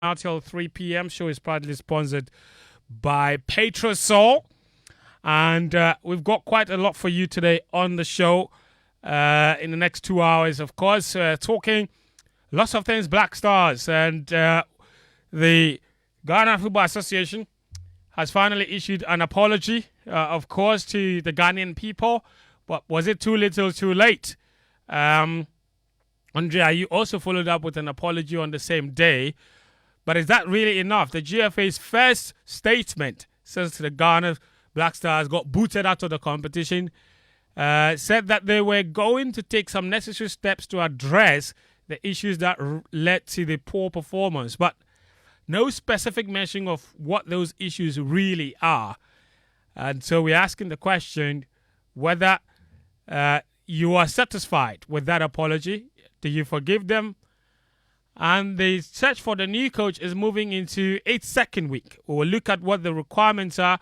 out till 3 p.m. Show is proudly sponsored by Petrosol. And we've got quite a lot for you today on the show in the next 2 hours, of course, talking lots of things Black Stars. And the Ghana Football Association has finally issued an apology, of course, to the Ghanaian people. But was it too little, too late? Andre Ayew also followed up with an apology on the same day. But is that really enough? The GFA's first statement since the Ghana Black Stars got booted out of the competition said that they were going to take some necessary steps to address the issues that led to the poor performance. But no specific mention of what those issues really are. And so we're asking the question whether you are satisfied with that apology. Do you forgive them? And the search for the new coach is moving into its second week. We will look at what the requirements are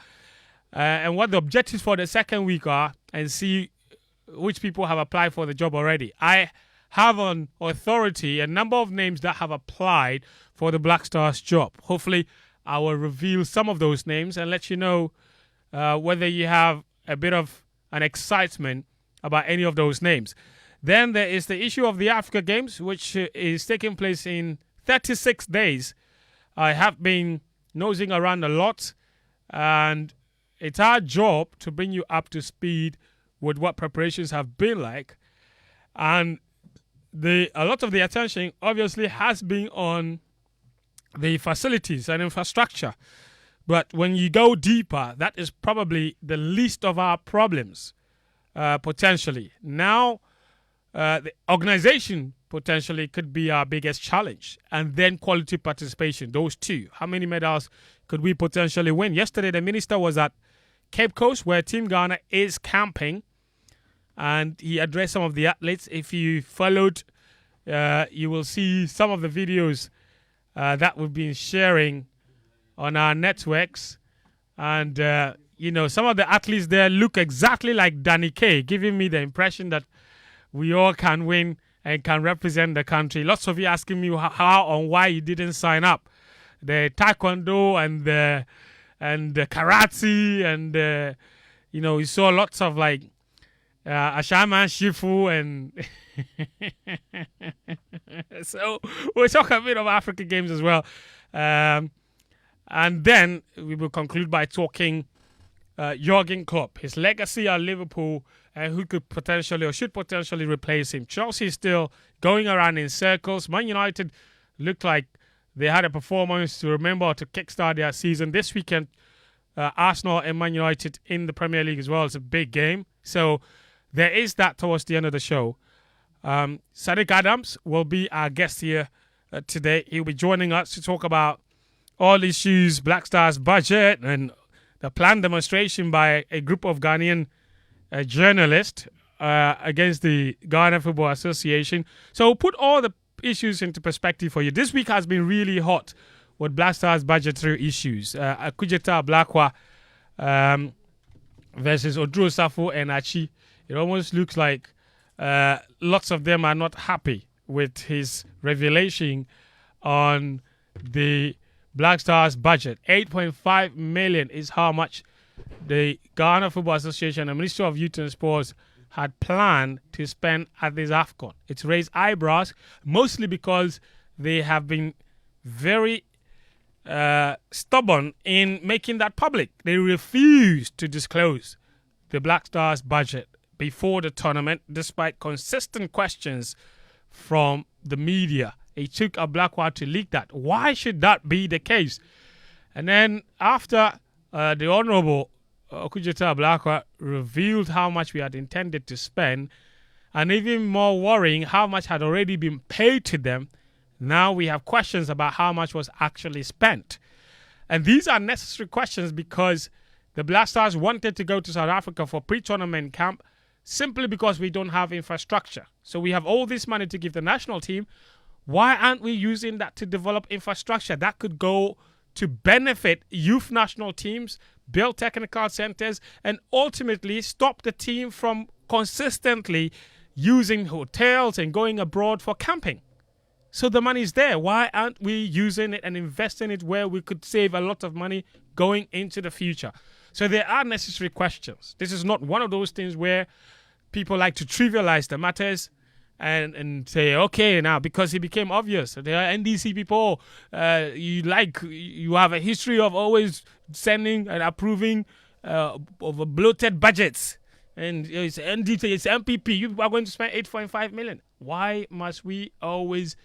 and what the objectives for the second week are and see which people have applied for the job already. I have on authority a number of names that have applied for the Black Stars job. Hopefully, I will reveal some of those names and let you know whether you have a bit of an excitement about any of those names. Then there is the issue of the Africa Games, which is taking place in 36 days. I have been nosing around a lot, and it's our job to bring you up to speed with what preparations have been like. And a lot of the attention obviously has been on the facilities and infrastructure. But when you go deeper, that is probably the least of our problems, potentially. Now, the organization potentially could be our biggest challenge. And then quality participation, those two. How many medals could we potentially win? Yesterday, the minister was at Cape Coast, where Team Ghana is camping. And he addressed some of the athletes. If you followed, you will see some of the videos that we've been sharing on our networks. And, some of the athletes there look exactly like Danny Kaye, giving me the impression that we all can win and can represent the country. Lots of you asking me how and why you didn't sign up. The taekwondo and the karate and you saw lots of like Ashama Shifu and so we'll talk a bit of Africa Games as well. And then we will conclude by talking Jurgen Klopp, his legacy at Liverpool, and who could potentially or should potentially replace him. Chelsea is still going around in circles. Man United looked like they had a performance to remember or to kickstart their season. This weekend, Arsenal and Man United in the Premier League as well. It's a big game. So there is that towards the end of the show. Sadiq Adams will be our guest here today. He'll be joining us to talk about all issues, Black Stars budget, and the planned demonstration by a group of Ghanaian journalists against the Ghana Football Association. So we'll put all the issues into perspective for you. This week has been really hot with Black Stars budgetary issues. Akujeta Blakwa versus Oduro Safo and Achi. It almost looks like lots of them are not happy with his revelation on the Black Stars budget. 8.5 million is how much the Ghana Football Association and Ministry of Youth and Sports had planned to spend at this AFCON. It's raised eyebrows, mostly because they have been very stubborn in making that public. They refused to disclose the Black Stars budget before the tournament, despite consistent questions from the media. It took a Blackwell to leak that. Why should that be the case? And then after the Honorable Okujeta Blakwa revealed how much we had intended to spend, and even more worrying, how much had already been paid to them, now we have questions about how much was actually spent. And these are necessary questions because the Black Stars wanted to go to South Africa for pre-tournament camp simply because we don't have infrastructure. So we have all this money to give the national team. Why aren't we using that to develop infrastructure that could go to benefit youth national teams, build technical centers, and ultimately stop the team from consistently using hotels and going abroad for camping? So the money is there. Why aren't we using it and investing it where we could save a lot of money going into the future? So there are necessary questions. This is not one of those things where people like to trivialize the matters and say, okay, now because it became obvious, there are NDC people, you have a history of always sending and approving of bloated budgets. And it's NDC, it's MPP. You are going to spend 8.5 million. Why must we always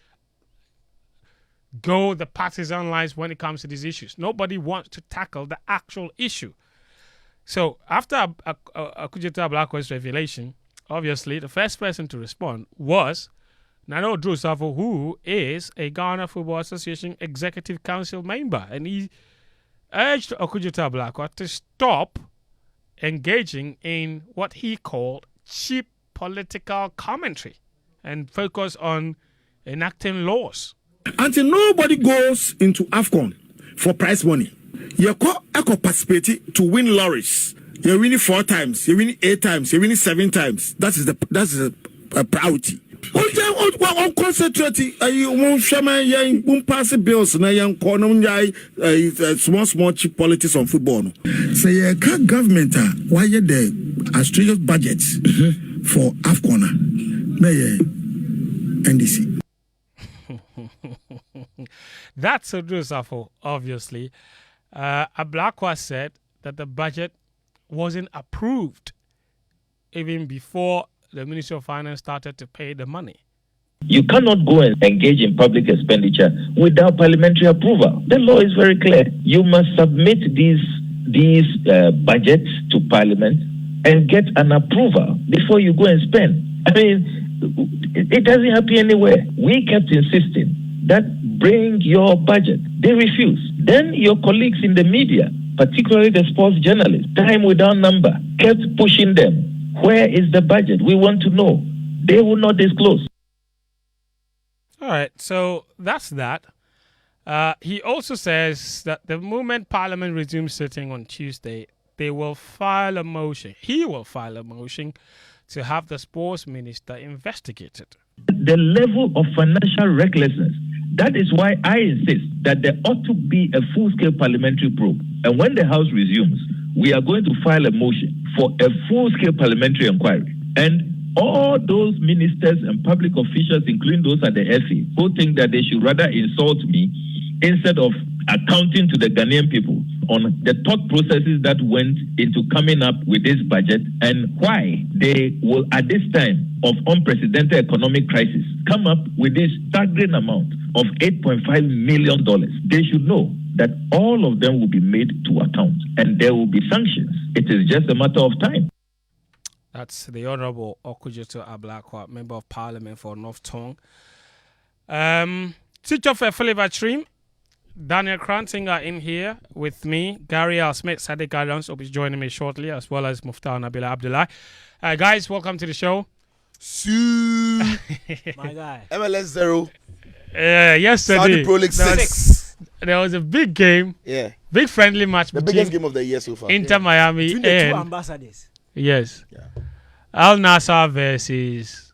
go the partisan lines when it comes to these issues? Nobody wants to tackle the actual issue. So after Akujita Ablakwa's revelation, obviously the first person to respond was Nano Drusafo, who is a Ghana Football Association Executive Council member. And he urged Akujita Ablakwa to stop engaging in what he called cheap political commentary and focus on enacting laws. Until nobody goes into AFCON for prize money, you participate to win lorries. You win it 4 times, you win it 8 times, you win it 7 times. That is a priority. On concentrating, you won't share young pass bills and young corner small cheap politics on football. So you can't government why you the Australia's budgets for AFCON, NDC. That's a Drusafo, obviously. Ablakwa said that the budget wasn't approved even before the Ministry of Finance started to pay the money. You cannot go and engage in public expenditure without parliamentary approval. The law is very clear. You must submit these budgets to Parliament and get an approval before you go and spend. I mean, it doesn't happen anywhere. We kept insisting that bring your budget. They refused. Then your colleagues in the media, particularly the sports journalists, time without number, kept pushing them. Where is the budget? We want to know. They will not disclose. All right, so that's that. He also says that the moment Parliament resumes sitting on Tuesday, they will file a motion. He will file a motion to have the sports minister investigated. The level of financial recklessness. That is why I insist that there ought to be a full-scale parliamentary probe. And when the House resumes, we are going to file a motion for a full-scale parliamentary inquiry. And all those ministers and public officials, including those at the FA, who think that they should rather insult me instead of accounting to the Ghanaian people on the thought processes that went into coming up with this budget and why they will, at this time of unprecedented economic crisis, come up with this staggering amount of $8.5 million. They should know that all of them will be made to account and there will be sanctions. It is just a matter of time. That's the Honorable Okudzeto Ablakwa, Member of Parliament for North Tongue. Switch off a flavor stream. Daniel Koranteng are in here with me. Gary Al Smith, Sadiq Adams will be joining me shortly, as well as Muftawu, Nabila, Abdullah. Guys, welcome to the show. My guy. MLS 0. Yesterday, Saudi Pro League 6. There was a big game. Yeah. Big friendly match. The biggest game of the year so far. Inter Miami Between the two and ambassadors. yes, Yeah. Al Nassr versus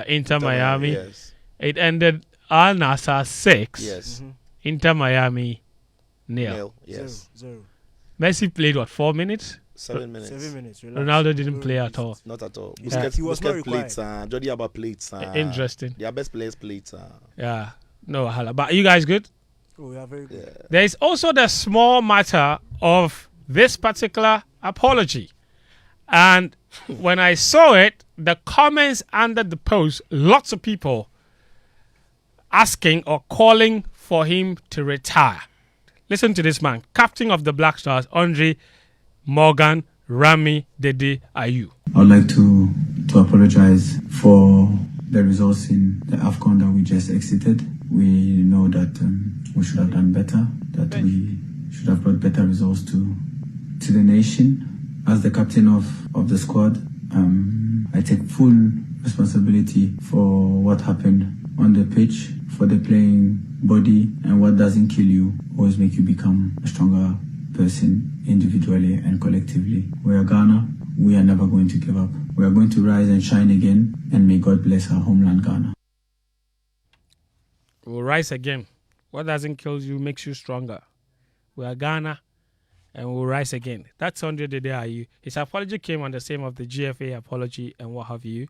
Inter Miami. Yes. It ended Al Nassr 6. Yes. Inter Miami 0. Nil. Yes. 0. Messi played 4 minutes. 7 minutes. 7 minutes. Relax. Ronaldo didn't play at all. Not at all. Yeah. Busquets, He was not Busquets required. played. Jordi Alba played. Interesting. Their best players played. Yeah, no hala. But you guys good? Oh, we are very good. Yeah. There is also the small matter of this particular apology. And when I saw it, the comments under the post, lots of people asking or calling for him to retire. Listen to this man, captain of the Black Stars, Andre Morgan Rami Dede Ayew. I would like to apologize for the results in the AFCON that we just exited. We know that we should have done better, that we should have brought better results to the nation. As the captain of the squad, I take full responsibility for what happened on the pitch, for the playing body, and what doesn't kill you always make you become a stronger person individually and collectively. We are Ghana. We are never going to give up. We are going to rise and shine again, and may God bless our homeland, Ghana. We'll rise again. What doesn't kill you makes you stronger. We are Ghana, and we'll rise again. That's Andre Ayew. His apology came on the same of the GFA apology and what have you.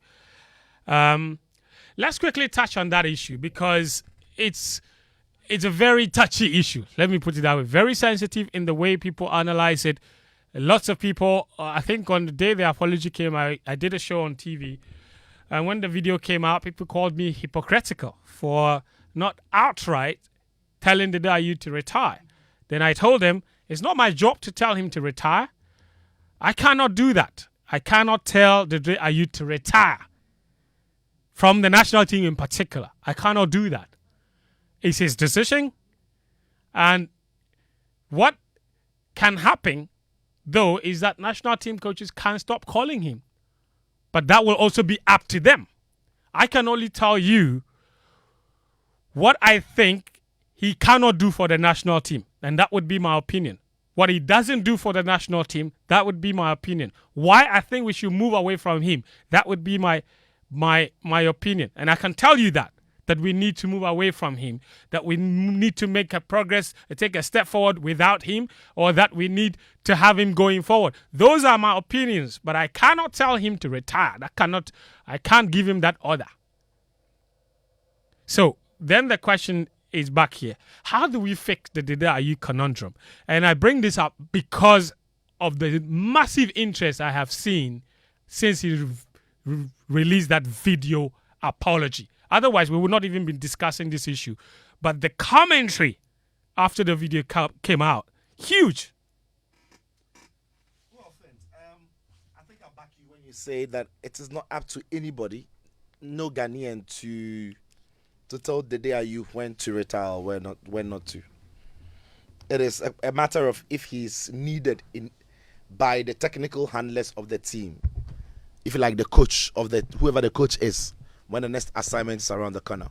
Let's quickly touch on that issue because it's a very touchy issue. Let me put it that way. Very sensitive in the way people analyze it. Lots of people, I think on the day the apology came, I did a show on TV. And when the video came out, people called me hypocritical for not outright telling the Ayew to retire. Then I told them, it's not my job to tell him to retire. I cannot do that. I cannot tell the Ayew to retire. From the national team in particular. I cannot do that. It's his decision. And what can happen, though, is that national team coaches can't stop calling him. But that will also be up to them. I can only tell you what I think he cannot do for the national team. And that would be my opinion. What he doesn't do for the national team, that would be my opinion. Why I think we should move away from him, that would be my opinion. And I can tell you that we need to move away from him, that we need to make a progress, take a step forward without him, or that we need to have him going forward. Those are my opinions, but I cannot tell him to retire. I can't give him that order. So then the question is back here. How do we fix the Ayew conundrum? And I bring this up because of the massive interest I have seen since he released that video apology. Otherwise, we would not even be discussing this issue. But the commentary after the video came out, huge. Well, friends, I think I'll back you when you say that it is not up to anybody, no Ghanaian, to tell the Ayew when to retire or when not to. It is a matter of if he's needed by the technical handlers of the team. If you like, the coach of whoever the coach is, when the next assignment is around the corner.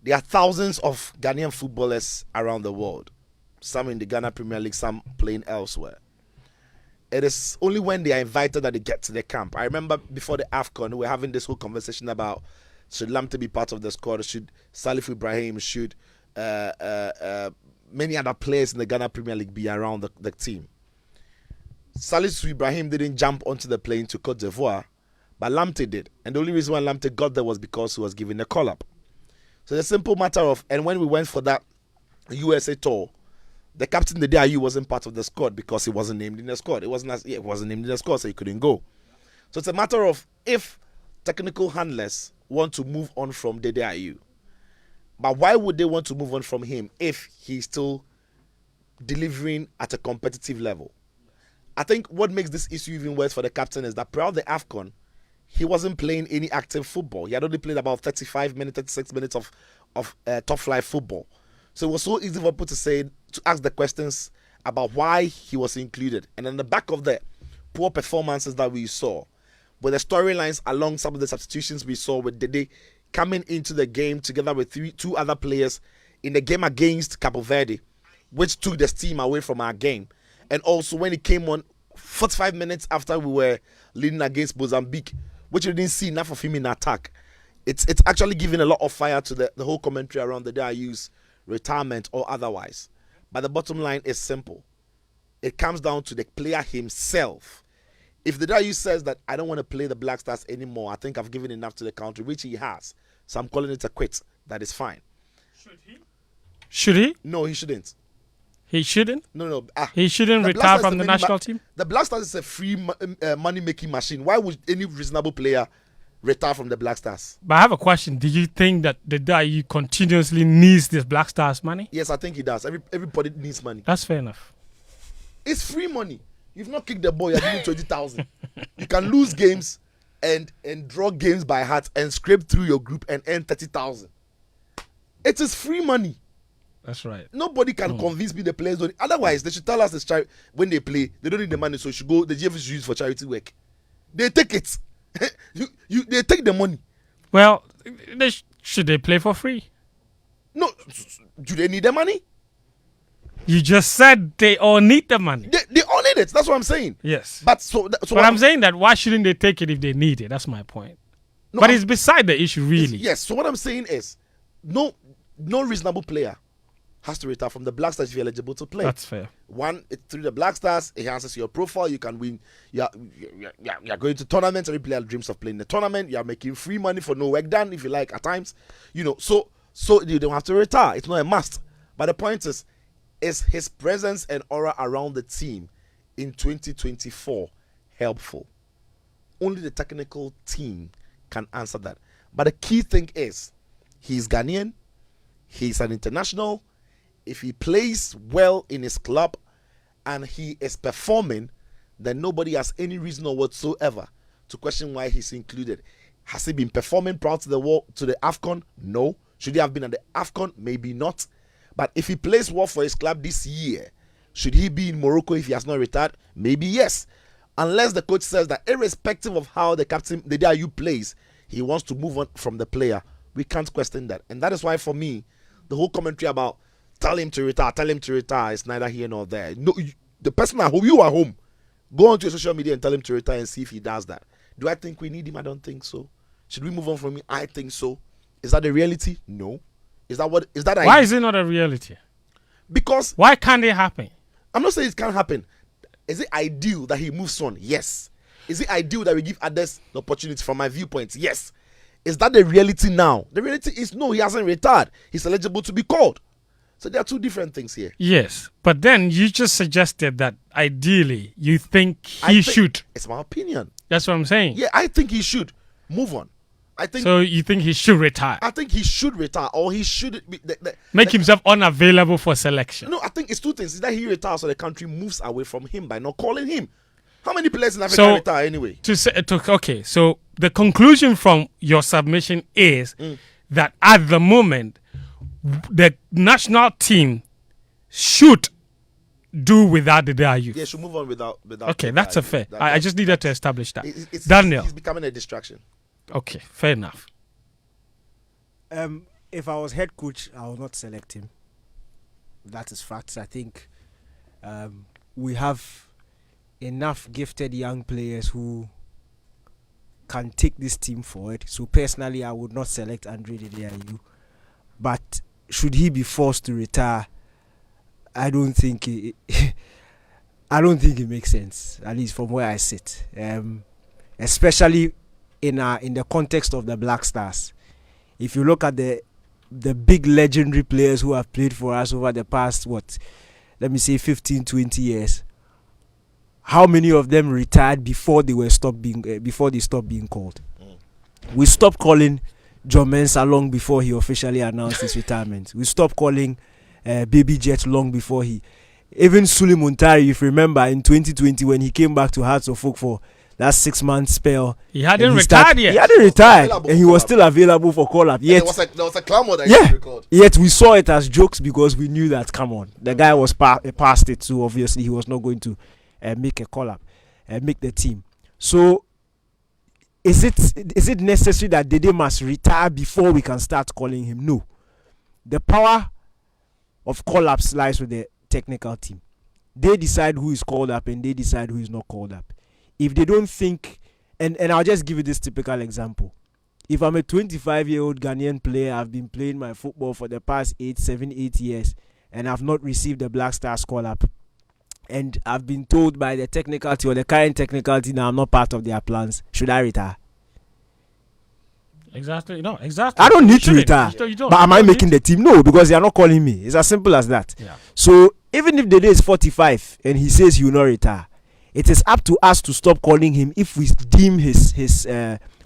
There are thousands of Ghanaian footballers around the world. Some in the Ghana Premier League, some playing elsewhere. It is only when they are invited that they get to the camp. I remember before the AFCON, we were having this whole conversation about should Lamptey be part of the squad, should Salif Ibrahim, should many other players in the Ghana Premier League be around the team. Salif Ibrahim didn't jump onto the plane to Cote d'Ivoire, but Lamptey did. And the only reason why Lamptey got there was because he was given a call-up. So the simple matter of, and when we went for that USA tour, the captain, the Ayew, wasn't part of the squad because he wasn't named in the squad. It wasn't named in the squad, so he couldn't go. So it's a matter of if technical handlers want to move on from the Ayew. But why would they want to move on from him if he's still delivering at a competitive level? I think what makes this issue even worse for the captain is that throughout the AFCON, he wasn't playing any active football. He had only played about 36 minutes of top flight football. So it was so easy for people to ask the questions about why he was included. And on the back of the poor performances that we saw, with the storylines along some of the substitutions we saw with Dede coming into the game together with two other players in the game against Cabo Verde, which took the steam away from our game. And also when he came on 45 minutes after we were leading against Mozambique, which we didn't see enough of him in attack. It's actually giving a lot of fire to the whole commentary around the Ayew's retirement or otherwise. But the bottom line is simple. It comes down to the player himself. If the Ayew says that I don't want to play the Black Stars anymore, I think I've given enough to the country, which he has. So I'm calling it a quit. That is fine. Should he? Should he? No, he shouldn't. He shouldn't? No. He shouldn't retire from the national team? The Black Stars is a free money-making machine. Why would any reasonable player retire from the Black Stars? But I have a question. Do you think that the Ayew continuously needs this Black Stars money? Yes, I think he does. Everybody needs money. That's fair enough. It's free money. You've not kicked the ball, you're giving 20,000. You can lose games and draw games by heart and scrape through your group and earn 30,000. It is free money. That's right. Nobody can convince me the players don't. Otherwise, they should tell us when they play, they don't need the money, so the GF should use for charity work. They take it. They take the money. Well, should they play for free? No. Do they need the money? You just said they all need the money. They all need it. That's what I'm saying. Yes. But I'm saying that why shouldn't they take it if they need it? That's my point. No, but it's beside the issue, really. Yes. So what I'm saying is, no, no reasonable player has to retire from the Black Stars if you're eligible to play. That's fair. One, it's through the Black Stars, it enhances your profile. You can win. You're going to tournaments. Every player dreams of playing the tournament. You're making free money for no work done, if you like, at times. So you don't have to retire. It's not a must. But the point is his presence and aura around the team in 2024 helpful? Only the technical team can answer that. But the key thing is, he's Ghanaian, he's an international. If he plays well in his club and he is performing, then nobody has any reason whatsoever to question why he's included. Has he been performing proud to the AFCON? No. Should he have been at the AFCON? Maybe not. But if he plays well for his club this year, should he be in Morocco if he has not retired? Maybe yes. Unless the coach says that irrespective of how the captain, the Ayew plays, he wants to move on from the player, we can't question that. And that is why, for me, the whole commentary about tell him to retire is neither here nor there. No, the person at home, you are home, go on to your social media and tell him to retire and see if he does that. Do I think we need him? I don't think so. Should we move on from him? I think so. Is that the reality? No. Why is it not a reality? Because why can't it happen? I'm not saying it can't happen. Is it ideal that he moves on? Yes. Is it ideal that we give others the opportunity from my viewpoint? Yes. Is that the reality now? The reality is no, he hasn't retired. He's eligible to be called. So there are two different things here. Yes. But then you just suggested that ideally you think he should. It's my opinion. That's what I'm saying. Yeah, I think he should move on. So you think he should retire? I think he should retire, or he should make himself unavailable for selection. No, I think it's two things. Is that he retires, or the country moves away from him by not calling him. How many players in Africa retire anyway? Okay, so the conclusion from your submission is that at the moment, the national team should do without the Ayew. Yeah, should move on without. Okay, that's a fair. I just needed to establish that. Daniel, he's becoming a distraction. Okay, fair enough. If I was head coach, I would not select him. That is facts. I think we have enough gifted young players who can take this team forward. So personally, I would not select Andre Ayew. But should he be forced to retire, I don't think it makes sense. At least from where I sit, especially in the context of the Black Stars. If you look at the big legendary players who have played for us over the past 15, 20 years, how many of them retired before they stopped being called? We stopped calling John Mensah long before he officially announced his retirement. We stopped calling Baby Jet long before even Sule Muntari, if you remember, in 2020 when he came back to Hearts of Oak for that 6-month spell. He hadn't retired yet. He hadn't retired, and he was still available for call-up. Yet there was a clamor that he recorded. Yet we saw it as jokes because we knew that, come on, the guy was past it, so obviously he was not going to make a call-up and make the team. So is it necessary that Dede must retire before we can start calling him? No. The power of call-ups lies with the technical team. They decide who is called up and they decide who is not called up. If they don't think, and I'll just give you this typical example. If I'm a 25-year-old Ghanaian player, I've been playing my football for the past 8 years, and I've not received the Black Stars call-up, and I've been told by the technical team or the current technical team that I'm not part of their plans, should I retire? Exactly. No, exactly. I don't need to retire. But am I making the team? No, because they are not calling me. It's as simple as that. Yeah. So even if the day is 45 and he says he will not retire, it is up to us to stop calling him if we deem his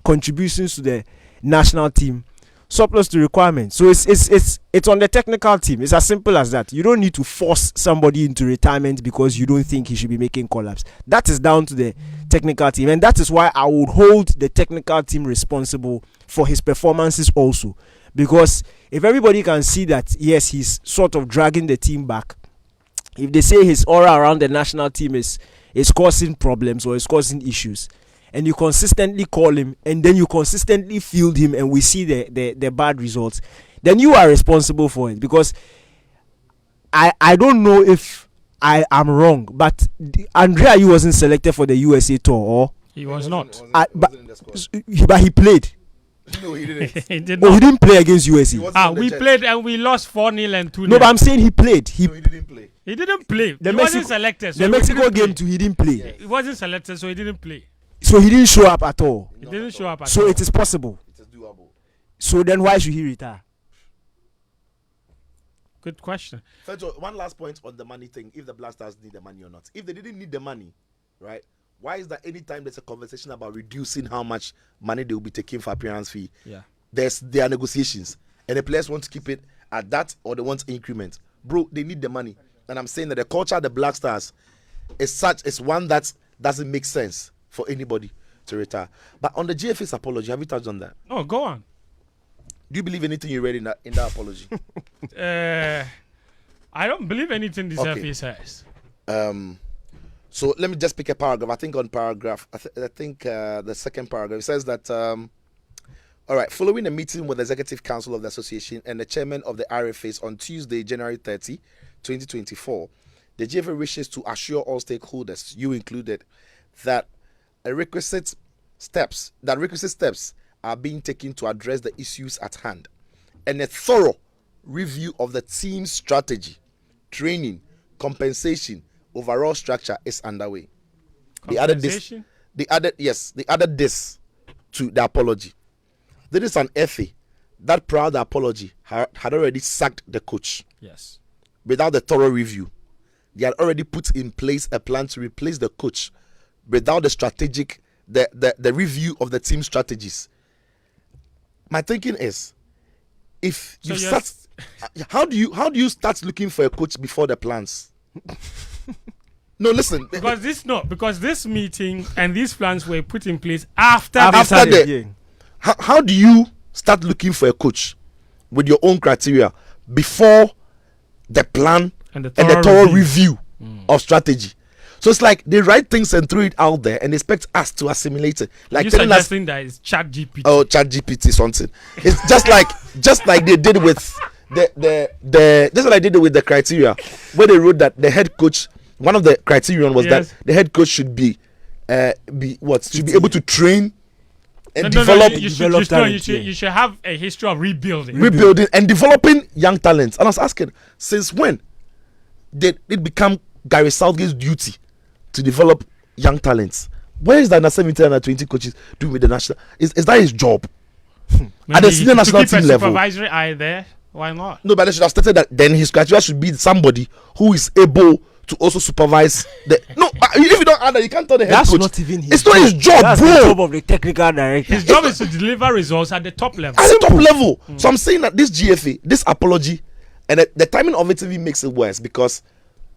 contributions to the national team surplus to requirements. So it's on the technical team. It's as simple as that. You don't need to force somebody into retirement because you don't think he should be making call-ups. That is down to the technical team, and that is why I would hold the technical team responsible for his performances also. Because if everybody can see that, yes, he's sort of dragging the team back, if they say his aura around the national team is causing problems or is causing issues, and you consistently call him and then you consistently field him and we see the bad results, then you are responsible for it. Because I don't know if I am wrong, but Andre Ayew wasn't selected for the USA tour, or he was not. But he played. No, he didn't. He did Oh, he not. didn't play against USA. He wasn't on the We jet. played and we lost 4-0 and 2-0. No, but I'm saying he played. He No, he didn't play. He didn't play. The He Mexico- wasn't selected. So the he Mexico didn't game play. too. He didn't play. He wasn't selected, so he didn't play. So he didn't show up at all. He didn't show up at So all. it is possible. It is doable. So then why should he retire? Good question. Fentuo, one last point on the money thing. If the Blasters need the money or not. If they didn't need the money, right? Why is that anytime there's a conversation about reducing how much money they will be taking for appearance fee, Yeah. there are negotiations, and the players want to keep it at that or they want increment. Bro, they need the money, and I'm saying that the culture of the Black Stars is one that doesn't make sense for anybody to retire. But on the GFA's apology, have you touched on that? No, go on. Do you believe anything you read in that apology? I don't believe anything this Okay. FA says. So let me just pick a paragraph. I think on paragraph, I think the second paragraph, it says that, all right, following a meeting with the Executive Council of the Association and the Chairman of the RFAs on Tuesday, January 30, 2024, the GFA wishes to assure all stakeholders, you included, that requisite steps are being taken to address the issues at hand, and a thorough review of the team's strategy, training, compensation, overall structure is underway. They added this. Compensation? They added this to the apology. There is an FA that prior to the apology had already sacked the coach Yes. without the thorough review. They had already put in place a plan to replace the coach without the review of the team strategies. My thinking is, if So you you're start, how do you start looking for a coach before the plans? No, listen. Because this meeting and these plans were put in place after After this. the- How do you start looking for a coach with your own criteria before the plan And the and the thorough review of strategy? So it's like they write things and throw it out there and expect us to assimilate it. Like You telling us, suggesting that it's Chat GPT. oh, ChatGPT something. It's just like they did with the just like they did with the criteria where they wrote that the head coach, one of the criterion was Yes. that the head coach should be able to train and No, develop you should have a history of rebuilding. rebuilding and developing young talents. And I was asking, since when did it become Gary Southgate's duty to develop young talents? Where is the under 17 and under 20 coaches doing with the national? Is that his job? At the senior to national keep team a level. supervisory eye there. Why not? No, but they should have stated that then his criteria should be somebody who is able to also supervise the. No, if you don't add that, you can't tell the head That's coach. not even his It's not his job, That's bro. the job of the technical director. His job is to deliver results at the top level. At the top level. So I'm saying that this GFA, this apology, and the timing of it even makes it worse because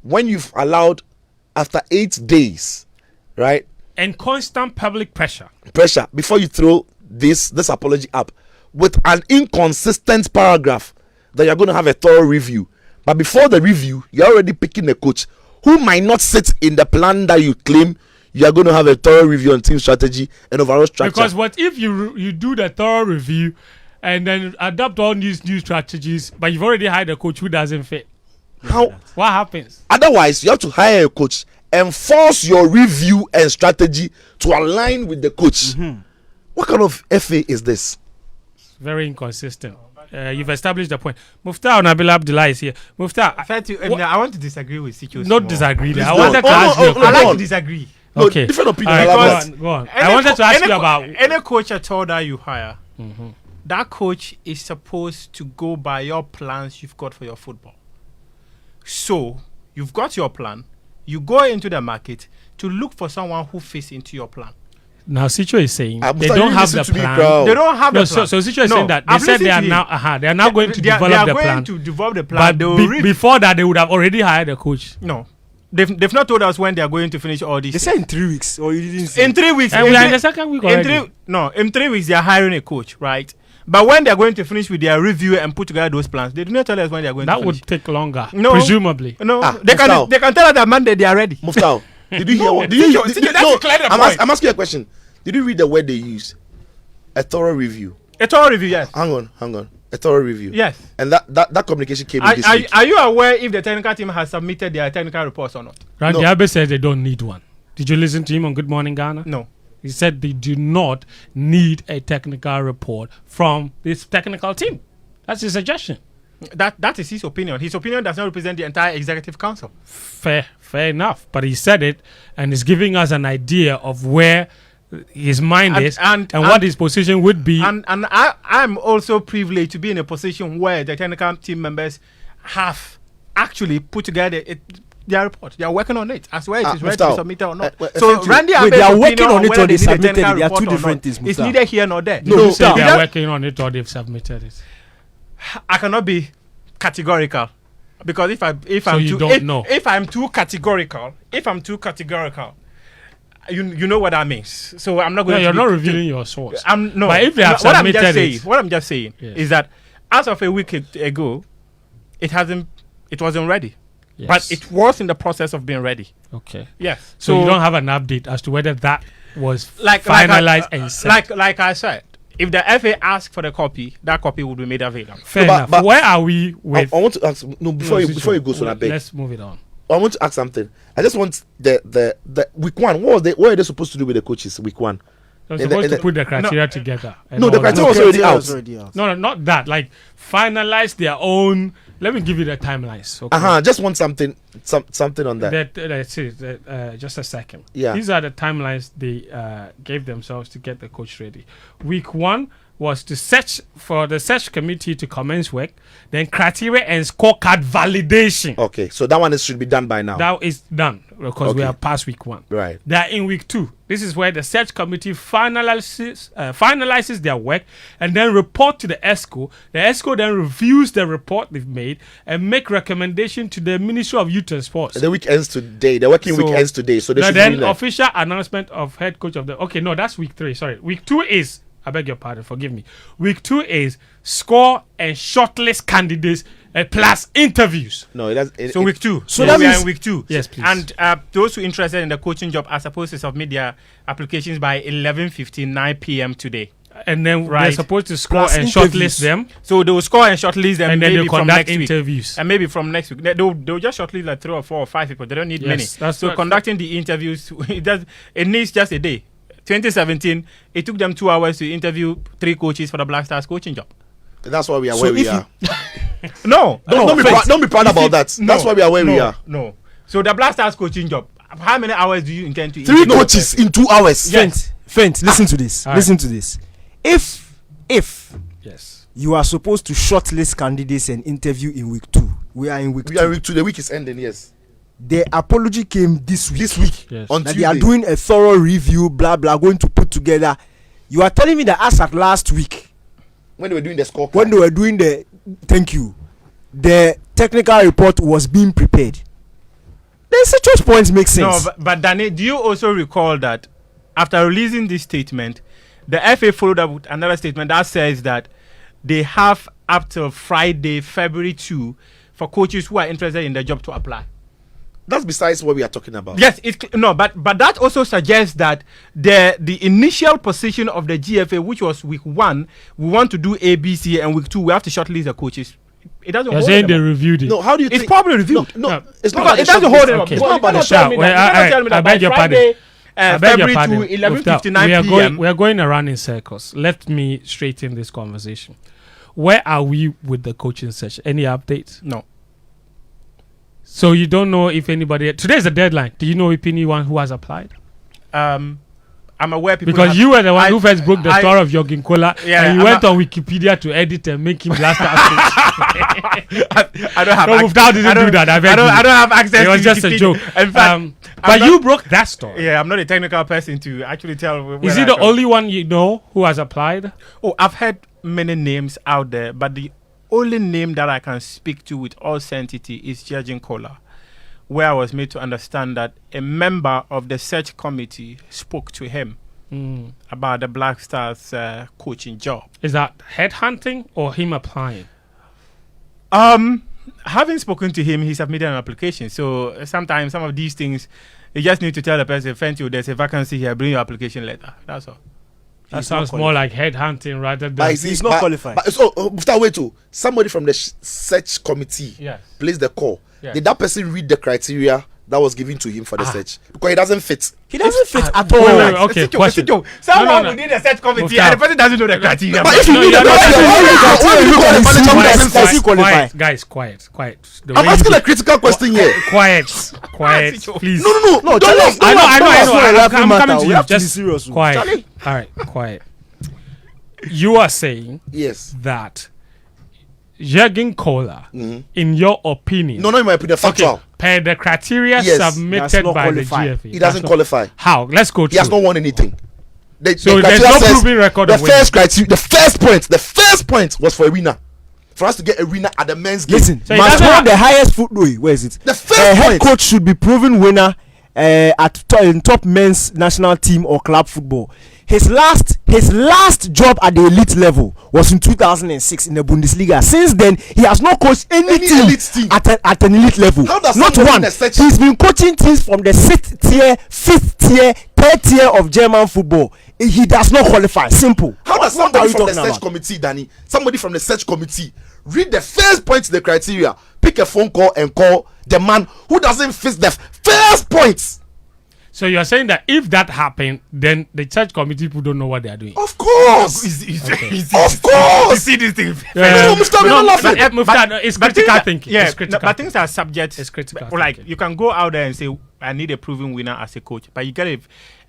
when you've allowed after 8 days, right, And constant public pressure. pressure before you throw this apology up with an inconsistent paragraph that you're going to have a thorough review. But before the review, you're already picking a coach who might not sit in the plan that you claim you are going to have a thorough review on team strategy and overall structure. Because what if you do the thorough review and then adapt all these new strategies, but you've already hired a coach who doesn't fit? How? What happens? Otherwise, you have to hire a coach and force your review and strategy to align with the coach. What kind of FA is this? Very inconsistent. You've established the point. Muftawu Nabila Abdullah is here. Muftawu, I want to disagree with Sikyo. not disagree. Please I go wanted on. to ask you a Oh, question. I like go to on. disagree. No, Okay. different opinion. All right, I go love it. on, go on. I wanted to ask you about. any coach at all that you hire. That coach is supposed to go by your plans you've got for your football. So you've got your plan. You go into the market to look for someone who fits into your plan. Now, Sicho is saying I'm they sorry, don't you have listen the to me, plan. bro. They don't have No, the plan. so Sicho is No, saying that I've they said they are listened now they are now going to They develop are the going plan. to develop the plan. But They will before that, they would have already hired a coach. no. They've not told us when they are going to finish all these. They said in 3 weeks, or you didn't see. In 3 weeks. And we are in the second week already. In 3 weeks, they are hiring a coach, right? But when they are going to finish with their review and put together those plans, they do not tell us when they are going That to finish. would take longer, No. presumably. No, Ah, they Muftawu. can tell us that Monday they are ready. Muftawu, did you hear No, what? Did you, Sicho, that's to clear the point. I'm asking you a question. Did you read the word they used? A thorough review. A thorough review, yes. Hang on. A thorough review. Yes. And that communication came in this week. Are you aware if the technical team has submitted their technical reports or not? Randy No. Abe said they don't need one. Did you listen to him on Good Morning Ghana? No. He said they do not need a technical report from this technical team. That's his suggestion. That is his opinion. His opinion does not represent the entire executive council. Fair enough. But he said it, and is giving us an idea of where his mind is and what his position would be. And I'm also privileged to be in a position where the technical team members have actually put together their report. They are working on it as well. It is ready to be submitted or not. So Randy, they are working on it or they submitted it. They are two different things. It's neither here nor there. No, you say they are working on it or they've submitted it. I cannot be categorical because if I'm too categorical, you know what that means. So I'm not going. No, you're not revealing your source. No. But if they have submitted what I'm just saying is that as of a week ago, it wasn't ready. Yes. But it was in the process of being ready. Okay. Yes. So you don't have an update as to whether that was finalized and sent. Like I said, if the FA asks for the copy, that copy will be made available. Fair enough. But where are we with? I want to ask. No, before you go, so let's move it on. I want to ask something. I just want the week one. What are they supposed to do with the coaches week one? They're supposed to put the criteria together. No, the criteria was already out. No, not that. Like finalize their own. Let me give you the timelines. Okay? Just want something on that. Let's see. Just a second. Yeah. These are the timelines they gave themselves to get the coach ready. Week 1 was to search for the search committee to commence work. Then criteria and scorecard validation. Okay, so that one should be done by now. That is done because we are past week 1. Right. They are in week 2. This is where the search committee finalizes their work and then report to the ESCO. The ESCO then reviews the report they've made and make recommendation to the Ministry of Youth and Sports. The week ends today. The working week ends today. So they should then official announcement of head coach of the. Okay, no, that's week 3. Sorry, week 2 is. I beg your pardon. Forgive me. Week 2 is score and shortlist candidates plus interviews. No, it does. So week 2. So that means we are in week 2. Yes, please. And those who are interested in the coaching job are supposed to submit their applications by 11:59 p.m. today. And then they're supposed to score and shortlist them. So they will score and shortlist them, and then maybe they'll from conduct next interviews. Week. And maybe from next week. They'll just shortlist like 3 or 4 or 5 people. They don't need many. So conducting the interviews, it needs just a day. 2017, it took them 2 hours to interview 3 coaches for the Black Stars coaching job. That's why we are where we are. Don't be proud about that. That's why we are where we are. No. So the Black Stars coaching job, how many hours do you intend to 3 coaches in 2 hours. Fent, listen to this. Listen to this. If yes, you are supposed to shortlist candidates and interview in week 2, we are in week 2. We are in week 2. The week is ending. Yes. The apology came this week. Yes. On that Tuesday. they are doing a thorough review, blah blah, going to put together. You are telling me that as at last week, when they were doing the scorecard, when they were doing the the technical report was being prepared. The such points make sense. No, but Danny, do you also recall that after releasing this statement, the FA followed up with another statement that says that they have up till Friday, February 2, for coaches who are interested in the job to apply. That's besides what we are talking about. Yes, but that also suggests that the initial position of the GFA, which was week 1, we want to do ABC, and week 2 we have to shortlist the coaches. It doesn't. You're saying they reviewed it. No, how do you? It's probably reviewed. No, it's not. It doesn't hold them up. Okay. It's not about the shout. I beg your pardon. February 2, 11:59 p.m. We are going around in circles. Let me straighten this conversation. Where are we with the coaching session? Any updates? No. So you don't know if anybody. Today's the deadline. Do you know if anyone who has applied? I'm aware people. Because you were the one who first broke the story of Jürgen Kohler, and you went on Wikipedia to edit and make him blast out. I don't have. Muftawu didn't do that. I don't have access. It was just a joke. In fact, but you broke that story. Yeah, I'm not a technical person to actually tell. Is he the only one you know who has applied? Oh, I've heard many names out there, but the only name that I can speak to with all certainty is Jürgen Kohler, where I was made to understand that a member of the search committee spoke to him about the Black Stars coaching job. Is that headhunting or him applying? Having spoken to him, he submitted an application. So sometimes some of these things, you just need to tell the person, Fentuo, there's a vacancy here, bring your application letter. That's all. That sounds more like headhunting rather than... But he's not qualified. So, Muftawu too. Somebody from the search committee placed the call. Yes. Did that person read the criteria that was given to him for the search because he doesn't fit. He doesn't fit at wait, all. wait, okay, question. Someone No. within the search committee, Muftawu. and the person doesn't know the criteria. But if you No, need you're the not- Does he qualify? Guys, quiet. The I'm way asking you- a critical question here. Quiet, please. No. No, Don't laugh. I know. I'm Matter. coming to We you. have to be Just serious. quiet. Charlie. All right, quiet. You are saying Yes. that Jürgen Kohler, in your opinion, No, not in my opinion. Factual. per the criteria Yes. Does submitted not by qualify. the GFA, He doesn't qualify. How? Let's go He has through. not won anything. So the there's criteria no says proven record the of winning. first criteria, the first point was for a winner. For us to get a winner at the men's game. Listen, So he must doesn't hold have- the highest foot. Where is it? The first Head point. coach should be proven winner in top men's national team or club football. His last job at the elite level was in 2006 in the Bundesliga. Since then, he has not coached any team elite team. at an elite level. How does not someone one. in a search- He's been coaching teams from the 6th tier, 5th tier, 3rd tier of German football. He does not qualify. Simple. How does What are somebody we from the talking search about? committee, Danny, somebody from the search committee, read the first point to the criteria, pick a phone call and call the man who doesn't fit the first points? So you're saying that if that happened, then the church committee people don't know what they are doing. Of course. Of course. You see this thing. No, Muftawu, you're not laughing. It's critical thinking. Yeah, It's critical but things are subject. It's critical Like thinking. you can go out there and say, "I need a proven winner as a coach," but you get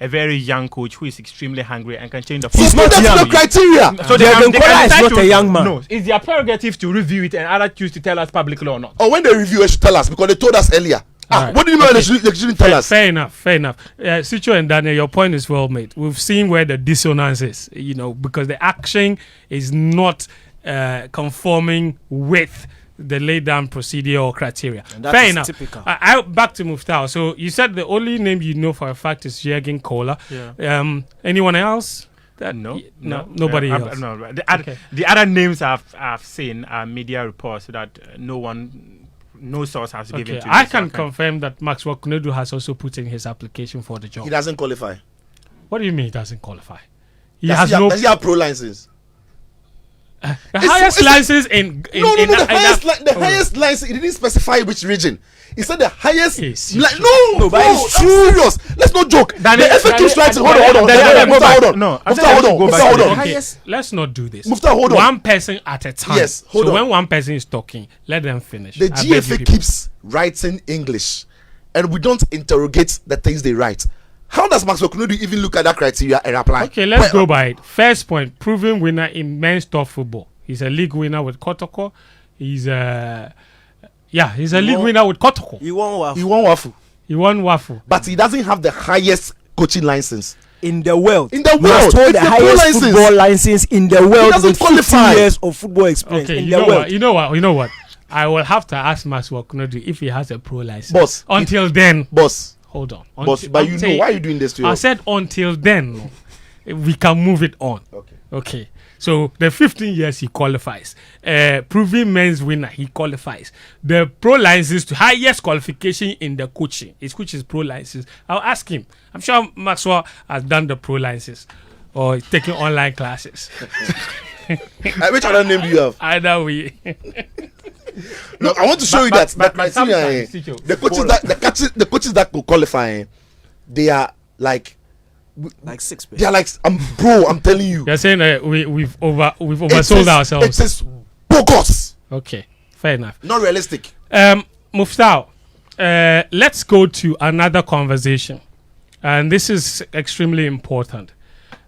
a very young coach who is extremely hungry and can change the. He's football. not young. up to the criteria. So they Jürgen can Kohler is decide not to- a young man. No, it's their prerogative to review it and either choose to tell us publicly or not. Or when they review, they should tell us because they told us earlier. Alright. What do you mean they shouldn't tell us? Fair enough. Sicho and Daniel, your point is well made. We've seen where the dissonance is, because the action is not conforming with the laid down procedure or criteria. And that Fair is enough. typical. Back to Muftawu. So you said the only name you know for a fact is Jürgen Kohler. Yeah. Anyone else? Nobody else. No, the, Okay. the other names I've seen are media reports that no source has given Okay, to. I me, so can confirm that Maxwell Kunedu has also put in his application for the job. He doesn't qualify. What do you mean he doesn't qualify? He Does has he no. does he have pro license? The highest license in The highest license. He didn't specify which region. He said the highest. Yes, No, but it's I'm serious. Let's not joke. The FA keeps writing. Hold on. No, I Muftawu, hold on. go back Muftawu, to the hold on. Okay, highest- let's not do this. Muftawu, hold on. One person at a time. Yes, hold so on. when one person is talking, let them finish. The I beg you GFA people. keeps writing English, and we don't interrogate the things they write. How does Maxwell Kunedu even look at that criteria and apply? Okay, let's go by it. First point: proven winner in men's top football. He's a league winner with Kotoko. He's a league winner with Kotoko. He won He won Wafu, He won Wafu. but he doesn't have the highest coaching license. in the world. In the He must world. hold It's the the pro highest license. football license in the world doesn't with 15 qualify. years of football experience Okay, in you the know world. what? You know what? I will have to ask Maxwell Kunedu if he has a pro license. Boss, Until then, Boss, hold on. boss, Until- but I'm you know saying- why are you doing this to I yourself? said until then, we can move it on. Okay. So the 15 years he qualifies. Proving men's winner, he qualifies. The pro license to highest qualification in the coaching. His coaching is pro license. I'll ask him. I'm sure Maxwell has done the pro license or taking online classes. Which other name do you have? Either way. Look, I want to show you that but criteria. sometimes, The coaches that could qualify, they are like Like 6 they are like bro. I'm telling you, You're saying we've It oversold is- ourselves. It is bogus, Okay, fair enough. not realistic. Muftawu, let's go to another conversation, and this is extremely important.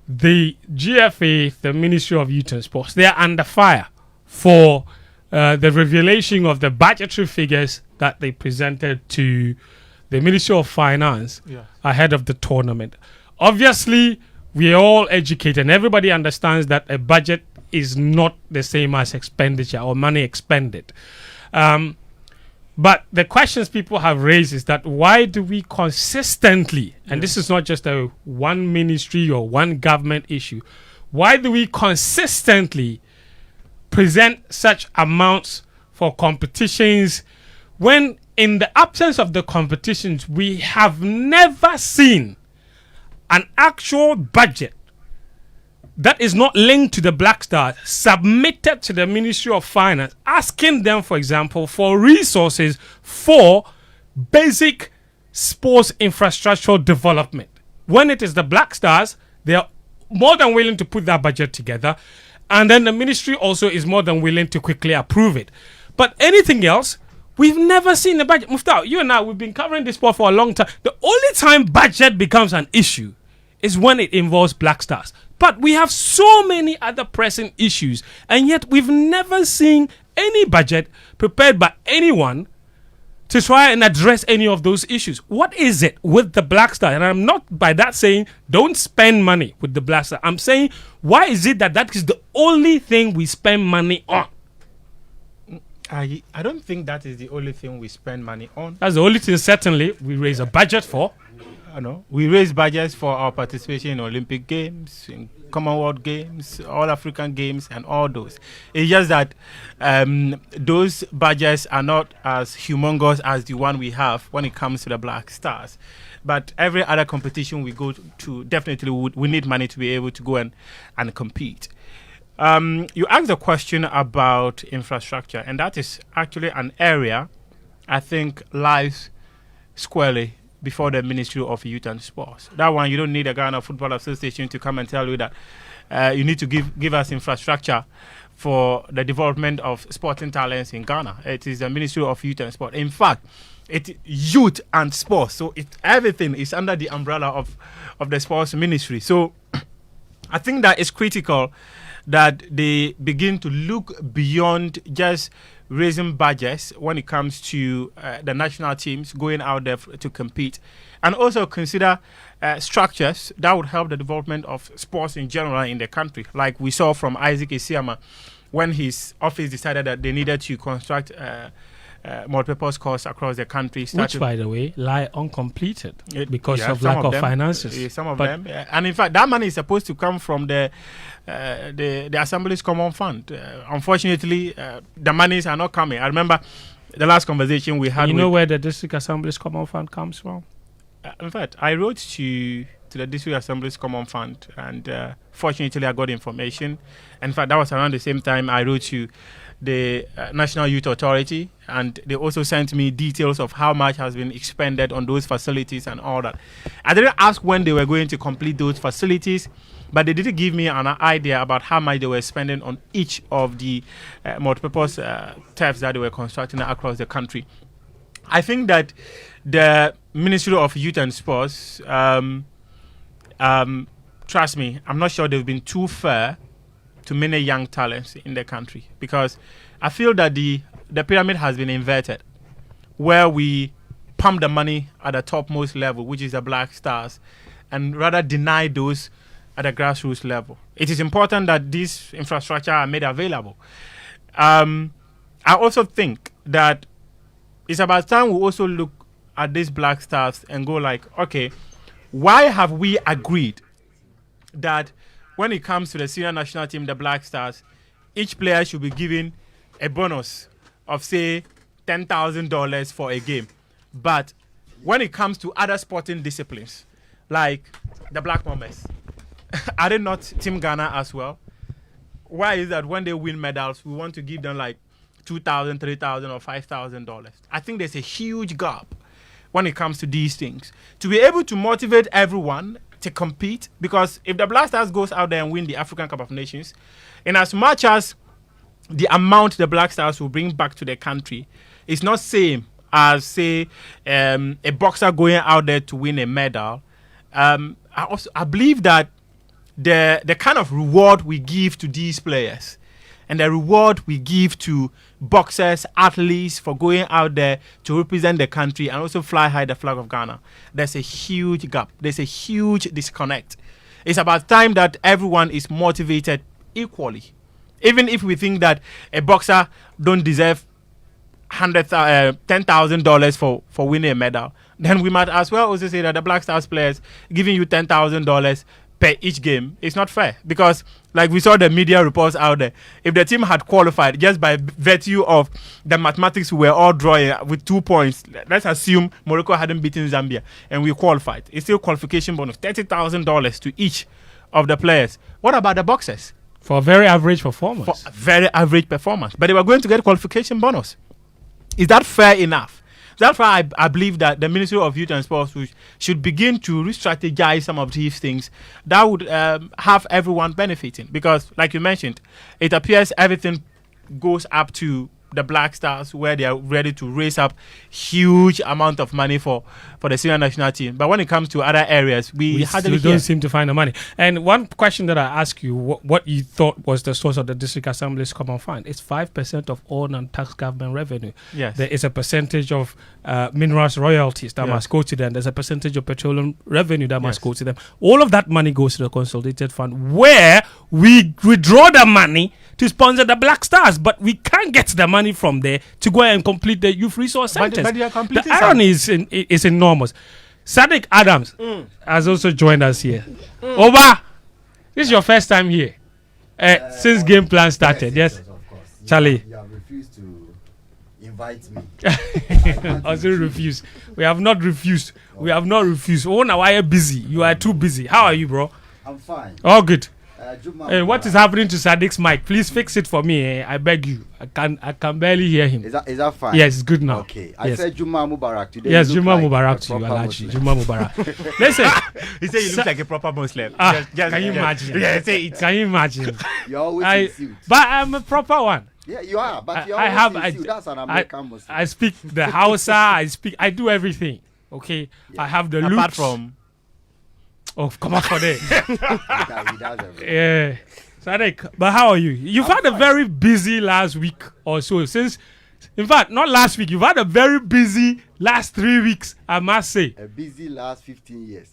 The GFA, the Ministry of Youth and Sports, they are under fire for the revelation of the budgetary figures that they presented to the Ministry of Finance ahead of the tournament. Obviously, we are all educated and everybody understands that a budget is not the same as expenditure or money expended. But the questions people have raised is that why do we consistently, and this is not just a one ministry or one government issue, why do we consistently present such amounts for competitions when in the absence of the competitions we have never seen an actual budget that is not linked to the Black Stars submitted to the Ministry of Finance, asking them, for example, for resources for basic sports infrastructural development. When it is the Black Stars, they are more than willing to put that budget together. And then the ministry also is more than willing to quickly approve it. But anything else, we've never seen a budget. Muftawu, you and I, we've been covering this sport for a long time. The only time budget becomes an issue is when it involves Black Stars. But we have so many other pressing issues, and yet we've never seen any budget prepared by anyone to try and address any of those issues. What is it with the Black Stars? And I'm not by that saying don't spend money with the Black Stars. I'm saying, why is it that is the only thing we spend money on? I don't think that is the only thing we spend money on. That's the only thing certainly we raise a budget for. We raise budgets for our participation in Olympic Games, in Commonwealth Games, all African Games, and all those. It's just that those budgets are not as humongous as the one we have when it comes to the Black Stars. But every other competition we go to, definitely we need money to be able to go and compete. You asked a question about infrastructure, and that is actually an area I think lies squarely before the Ministry of Youth and Sports. That one, you don't need a Ghana Football Association to come and tell you that you need to give us infrastructure for the development of sporting talents in Ghana. It is the Ministry of Youth and Sport. In fact, it's youth and sports. So everything is under the umbrella of the sports ministry. So I think that it's critical that they begin to look beyond just raising budgets when it comes to the national teams going out there to compete, and also consider structures that would help the development of sports in general in the country, like we saw from Isaac Isiama when his office decided that they needed to construct multi-purpose courts across the country. Which, by the way, lie uncompleted because of lack of finances. Some of them. And in fact, that money is supposed to come from the Assembly's Common Fund. Unfortunately, the monies are not coming. I remember the last conversation we had. You know where the District Assembly's Common Fund comes from? In fact, I wrote to the District Assembly's Common Fund, and fortunately I got information. In fact, that was around the same time I wrote to the National Youth Authority, and they also sent me details of how much has been expended on those facilities and all that. I didn't ask when they were going to complete those facilities, but they did give me an idea about how much they were spending on each of the multipurpose turfs that they were constructing across the country. I think that the Ministry of Youth and Sports, trust me, I'm not sure they've been too fair to many young talents in the country, because I feel that the pyramid has been inverted, where we pump the money at the topmost level, which is the Black Stars, and rather deny those at the grassroots level. It is important that these infrastructure are made available. I also think that it's about time we also look at these Black Stars and go like, okay, why have we agreed that when it comes to the senior national team, the Black Stars, each player should be given a bonus of, say, $10,000 for a game. But when it comes to other sporting disciplines, like the Black Bombers, are they not Team Ghana as well? Why is that when they win medals, we want to give them like $2,000, $3,000, or $5,000? I think there's a huge gap when it comes to these things. To be able to motivate everyone to compete, because if the Black Stars goes out there and win the African Cup of Nations, in as much as the amount the Black Stars will bring back to the country is not same as, say, a boxer going out there to win a medal, I believe that the kind of reward we give to these players and the reward we give to boxers, athletes for going out there to represent the country and also fly high the flag of Ghana, there's a huge gap. There's a huge disconnect. It's about time that everyone is motivated equally. Even if we think that a boxer don't deserve $10,000 for winning a medal, then we might as well also say that the Black Stars players giving you $10,000 per each game is not fair, because like we saw the media reports out there, if the team had qualified just by virtue of the mathematics we were all drawing with 2 points, let's assume Morocco hadn't beaten Zambia and we qualified, it's still qualification bonus $30,000 to each of the players. What about the boxers? For a very average performance. For a very average performance, but they were going to get qualification bonus. Is that fair enough? that's why I believe that the Ministry of Youth and Sports should begin to re-strategize some of these things that would have everyone benefiting. Because, like you mentioned, it appears everything goes up to the Black Stars, where they are ready to raise up huge amount of money for the senior national team. But when it comes to other areas, we hardly don't seem to find the money. And one question that I ask you, what you thought was the source of the District Assembly's common fund? It's 5% of all non-tax government revenue. Yes. There is a percentage of minerals royalties that must go to them. There's a percentage of petroleum revenue that must go to them. All of that money goes to the consolidated fund, where we withdraw the money to sponsor the Black Stars, but we can't get the money from there to go and complete the youth resource centers. But the irony is enormous. Sadiq Adams has also joined us here. Oba, this is your first time here since game plan started. Yes, of course. Charlie. You have refused to invite me. Also refused. We have not refused. We have not refused. Oh, now I am busy. You are too busy. How are you, bro? I'm fine. Oh, good. Juma, What is happening to Sadiq's mic? Please fix it for me. I beg you. I can barely hear him. Is that fine? Yes, it's good now. Okay. I Yes. said Juma Mubarak today. Yes, You look Juma like Mubarak a to you, proper Alaji. Muslim. Juma Mubarak. Listen, he said you look like a proper Muslim. can you imagine? Yeah, say it. Can you imagine? You're always in suit. But I'm a proper one. Yeah, you are. But you're I always have. in suit. That's an American Muslim. I speak the Hausa. I do everything. Okay. I have the Apart looks. from Oh, come on for there. He does everything. Yeah. Sadiq, but how are you? You've had a very busy last week or so. In fact, not last week. You've had a very busy last 3 weeks, I must say. A busy last 15 years.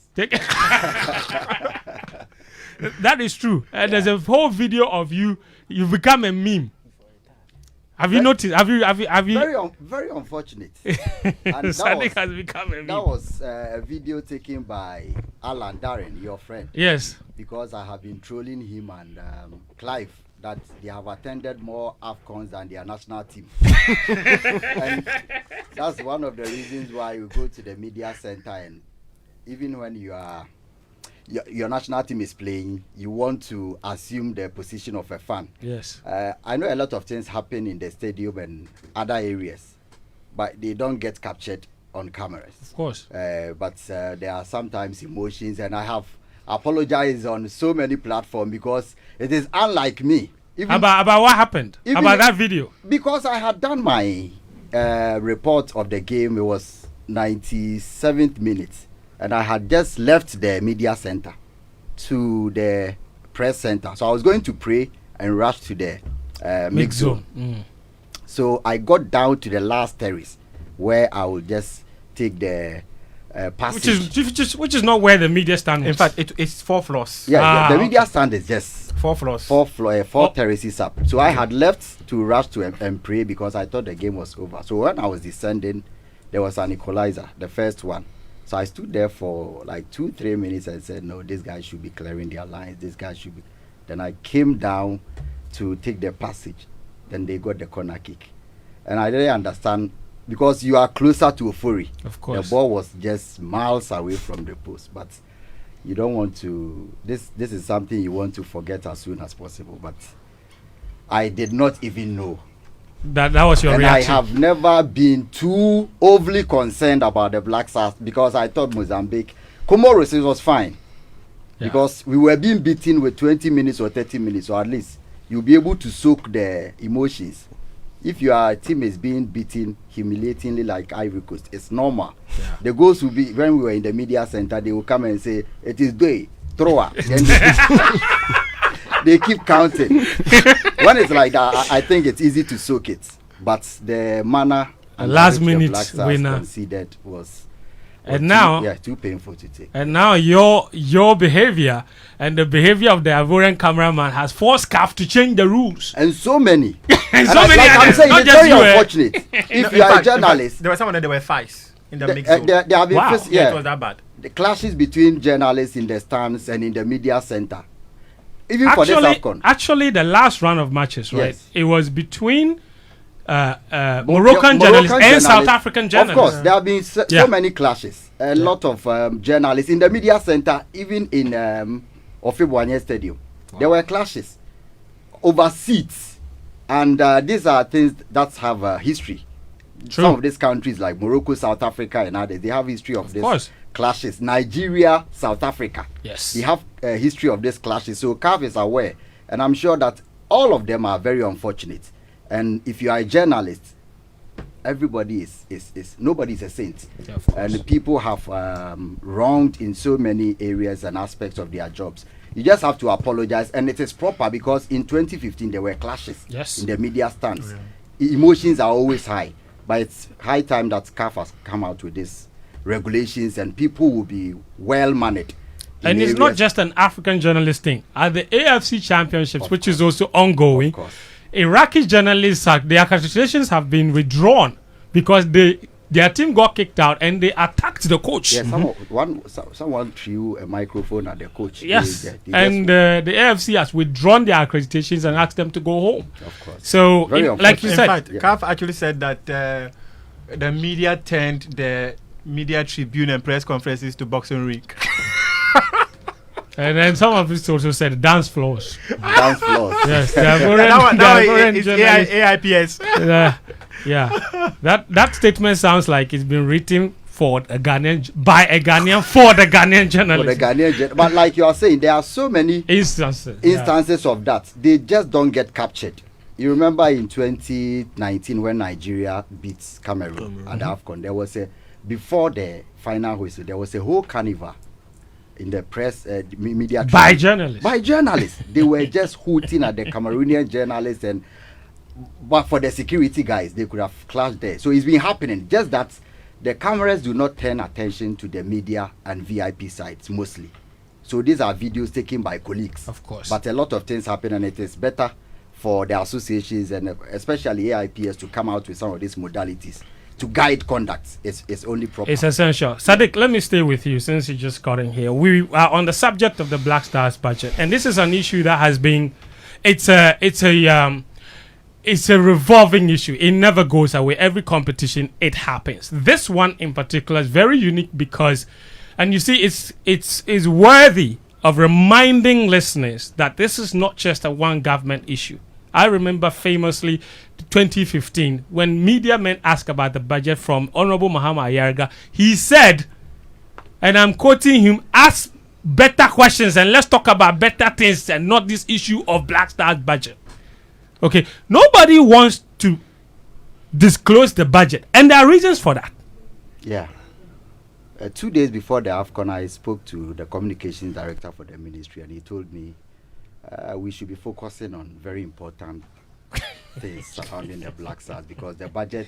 That is true. There's a whole video of you. You've become a meme. Have you noticed? Have you? Very unfortunate. And Sadiq has become a meme. That was a video taken by Alan Darren, your friend. Yes. Because I have been trolling him and Clive that they have attended more AFCONs than their national team. And that's one of the reasons why you go to the media center, and even when your national team is playing, you want to assume the position of a fan. Yes. I know a lot of things happen in the stadium and other areas, but they don't get captured on cameras. Of course. But there are sometimes emotions, and I have apologized on so many platforms because it is unlike me. About what happened? About that video? Because I had done my report of the game. It was 97th minute. And I had just left the media center to the press center. So I was going to pray and rush to the mix zone. So I got down to the last terrace where I will just take the passage. Which is not where the media stand was. In fact, it's 4 floors. Yeah, the media stand is just 4 floors. 4 terraces up. So I had left to rush to and pray because I thought the game was over. So when I was descending, there was an equalizer, the first one. So I stood there for like 2-3 minutes and said, no, this guy should be clearing their lines. This guy should be. Then I came down to take the passage. Then they got the corner kick. And I didn't understand because you are closer to Ofori. Of course. The ball was just miles away from the post. But you don't want to. This is something you want to forget as soon as possible. But I did not even know. That was your reaction. I have never been too overly concerned about the Black Stars because I thought Mozambique, Comoros was fine. Yeah. Because we were being beaten with 20 minutes or 30 minutes, or at least you'll be able to soak the emotions. If your team is being beaten humiliatingly like Ivory Coast, it's normal. Yeah. The goals will be, when we were in the media center, they will come and say, it is day, thrower. They keep counting. When it's like that, I think it's easy to soak it. But the manner and last minute winner conceded was too painful to take. And now your behavior and the behavior of the Ivorian cameraman has forced CAF to change the rules. And so many. And so many. I'm saying it's very unfortunate. If you are a journalist, there were some of them that were fights in the mix zone. There have been it was that bad. The clashes between journalists in the stands and in the media center. Even for this AFCON. Actually, the last round of matches, right? Yes. It was between Moroccan journalists and South African journalists. Of course, there have been so many clashes. A lot of journalists in the media center, even in Ofibwanye Stadium. Wow. There were clashes over seats. And these are things that have history. Some of these countries like Morocco, South Africa, and others, they have history of this clashes. Nigeria, South Africa, yes, they have a history of this clashes. So CAF is aware, and I'm sure that all of them are very unfortunate. And if you are a journalist, everybody is nobody is a saint, and people have wronged in so many areas and aspects of their jobs. You just have to apologize, and it is proper because in 2015 there were clashes in the media stands. Emotions are always high, but it's high time that CAF has come out with these regulations, and people will be well managed. And it's not just an African journalist thing. At the AFC Championships, which is also ongoing, Iraqi journalists, their accreditations have been withdrawn because their team got kicked out and they attacked the coach. Yeah, someone threw a microphone at the coach. Yes, the AFC has withdrawn their accreditations and asked them to go home. Of course. So, like you said, in fact, CAF actually said that the media turned the media tribune and press conferences to boxing ring. And then some of us also said dance floors. Dance floors. Yes, it's AIPS. Yeah. That statement sounds like it's been written by a Ghanaian for the Ghanaian journalist. But like you are saying, there are so many instances of that. They just don't get captured. You remember in 2019 when Nigeria beat Cameroon at the AFCON, there was before the final whistle, there was a whole carnival in the press, media by journalists. They were just hooting at the Cameroonian journalists, but for the security guys, they could have clashed there. So it's been happening. Just that the cameras do not turn attention to the media and VIP sites mostly. So these are videos taken by colleagues, of course. But a lot of things happen, and it is better for the associations and especially AIPS to come out with some of these modalities to guide conduct. Is only proper. It's essential. Sadiq, let me stay with you since you just got in here. We are on the subject of the Black Stars budget, and this is an issue that has been, it's a revolving issue. It never goes away. Every competition, it happens. This one in particular is very unique because, and you see, it's worthy of reminding listeners that this is not just a one government issue. I remember famously 2015 when media men asked about the budget from Honorable Muhammad Ayarga. He said, and I'm quoting him, ask better questions and let's talk about better things and not this issue of Black Stars budget. Okay, nobody wants to disclose the budget, and there are reasons for that. Yeah. 2 days before the AFCON, I spoke to the communications director for the ministry, and he told me we should be focusing on very important things surrounding the Black Stars, because the budget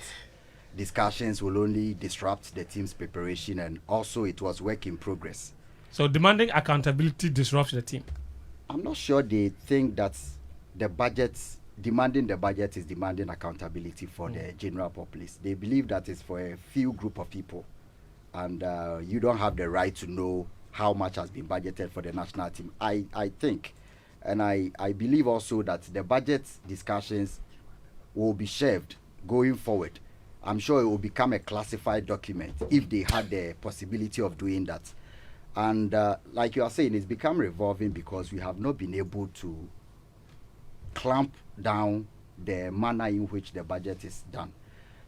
discussions will only disrupt the team's preparation, and also it was work in progress. So demanding accountability disrupts the team? I'm not sure they think that demanding the budget is demanding accountability for the general populace. They believe that it's for a few group of people, and you don't have the right to know how much has been budgeted for the national team. I think, and I believe also that the budget discussions will be shelved going forward. I'm sure it will become a classified document if they had the possibility of doing that. And like you are saying, it's become revolving because we have not been able to clamp down the manner in which the budget is done.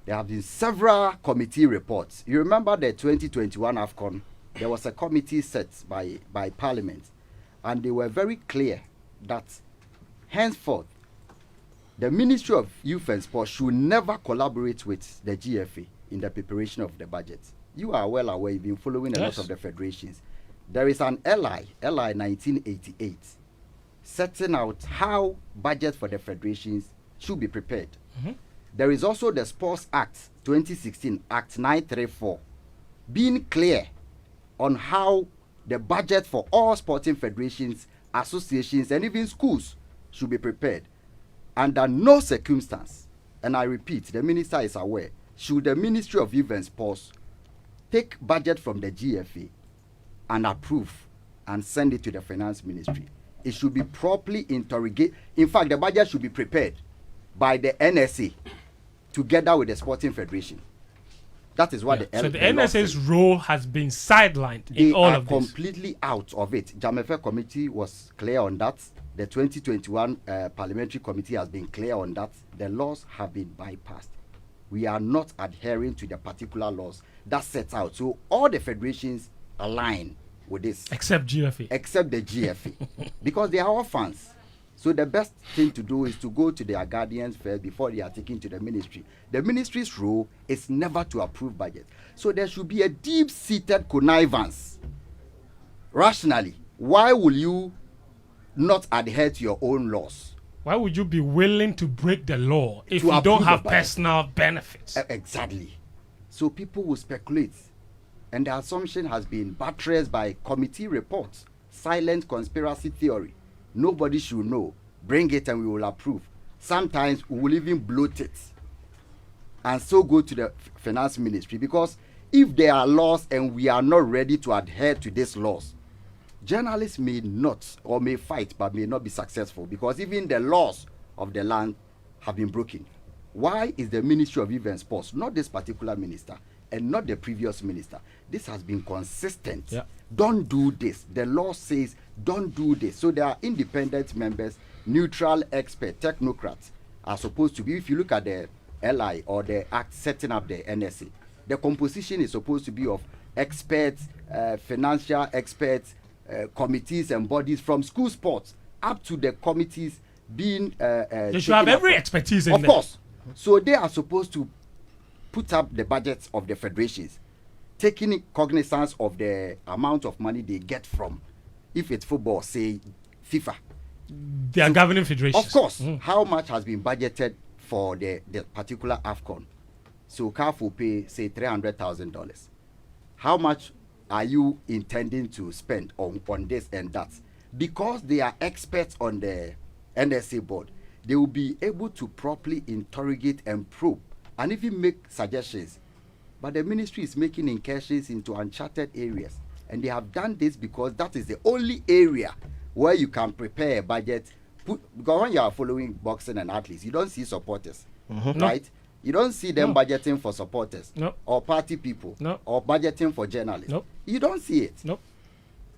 There have been several committee reports. You remember the 2021 AFCON, there was a committee set by Parliament, and they were very clear that henceforth, the Ministry of Youth and Sport should never collaborate with the GFA in the preparation of the budget. You are well aware, you've been following a lot of the federations. There is an LI 1988, setting out how budget for the federations should be prepared. There is also the Sports Act 2016, Act 934, being clear on how the budget for all sporting federations, associations, and even schools should be prepared. Under no circumstance, and I repeat, the minister is aware, should the Ministry of Youth and Sports take budget from the GFA and approve and send it to the Finance Ministry. It should be properly interrogated. In fact, the budget should be prepared by the NSA together with the Sporting Federation. That is what So the NSA's role has been sidelined in all of this. They are completely out of it. Jamefe Committee was clear on that. The 2021 Parliamentary Committee has been clear on that. The laws have been bypassed. we are not adhering to the particular laws that sets out. So all the federations align with this. Except GFA. Except the GFA. Because they are all fans. So the best thing to do is to go to their guardians first before they are taken to the ministry. The ministry's role is never to approve budget. So there should be a deep-seated connivance. Rationally, why will you not adhere to your own laws? Why would you be willing to break the law if To you don't approve have the budget? personal benefits? Exactly. So people will speculate. And the assumption has been buttressed by committee reports, silent conspiracy theory. Nobody should know. Bring it and we will approve. Sometimes we will even bloat it and so go to the finance ministry, because if there are laws and we are not ready to adhere to these laws, journalists may not or may fight but may not be successful, because even the laws of the land have been broken. Why is the Ministry of Youth and Sports, not this particular minister and not the previous minister? This has been consistent. Yeah. Don't do this. The law says don't do this. So there are independent members, neutral experts, technocrats are supposed to be. If you look at the LI or the act setting up the NSA, the composition is supposed to be of experts, financial experts, committees and bodies from school sports up to the committees being They should have every expertise in of there. course. So they are supposed to put up the budgets of the federations, taking cognizance of the amount of money they get from, if it's football, say FIFA. They are governing federations. Of course, how much has been budgeted for the particular AFCON? So CAF will pay, say, $300,000. How much are you intending to spend on this and that? Because they are experts on the NSA board, they will be able to properly interrogate and probe and even make suggestions. But the ministry is making incursions into uncharted areas. And they have done this because that is the only area where you can prepare a budget. Because when you are following boxing and athletes, you don't see supporters, right? You don't see them budgeting for supporters or party people or budgeting for journalists. You don't see it.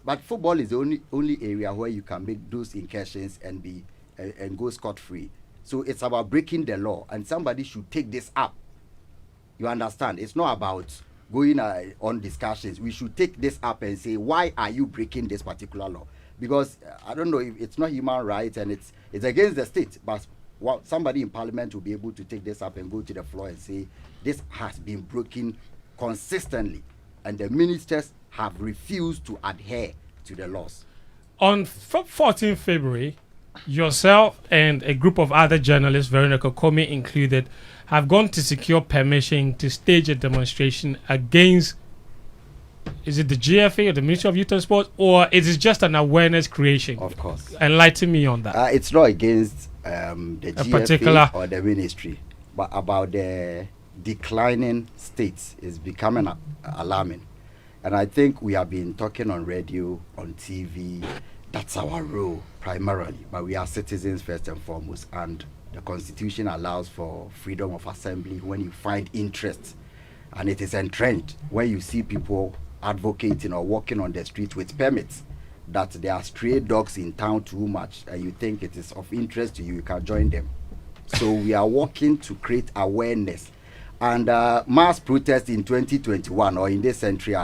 But football is the only area where you can make those incursions and be and go scot-free. So it's about breaking the law, and somebody should take this up. You understand? It's not about going on discussions. We should take this up and say, why are you breaking this particular law? Because I don't know, if it's not human rights and it's against the state, but somebody in parliament will be able to take this up and go to the floor and say this has been broken consistently, and the ministers have refused to adhere to the laws. On 14 February, yourself and a group of other journalists, Veronica Comey included, have gone to secure permission to stage a demonstration against, is it the GFA or the Ministry of Youth and Sports, or is it just an awareness creation? Of course. Enlighten me on that. It's not against the GFA particular or the ministry, but about the declining states is becoming alarming. And I think we have been talking on radio, on TV. That's our role primarily, but we are citizens first and foremost, and the Constitution allows for freedom of assembly when you find interest, and it is entrenched when you see people advocating or walking on the street with permits that there are stray dogs in town too much, and you think it is of interest to you, you can join them. So we are working to create awareness, and mass protest in 2021 or in this century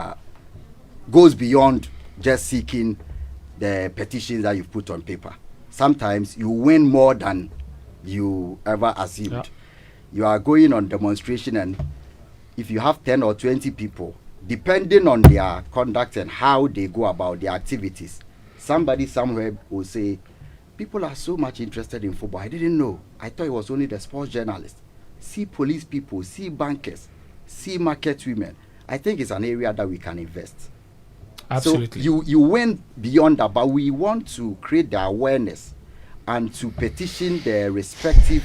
goes beyond just seeking the petitions that you've put on paper. Sometimes you win more than you ever assumed. Yeah. You are going on demonstration, and if you have 10 or 20 people, depending on their conduct and how they go about their activities, somebody somewhere will say, people are so much interested in football. I didn't know. I thought it was only the sports journalists. See police people, see bankers, see market women. I think it's an area that we can invest. Absolutely. So you went beyond that, but we want to create the awareness and to petition the respective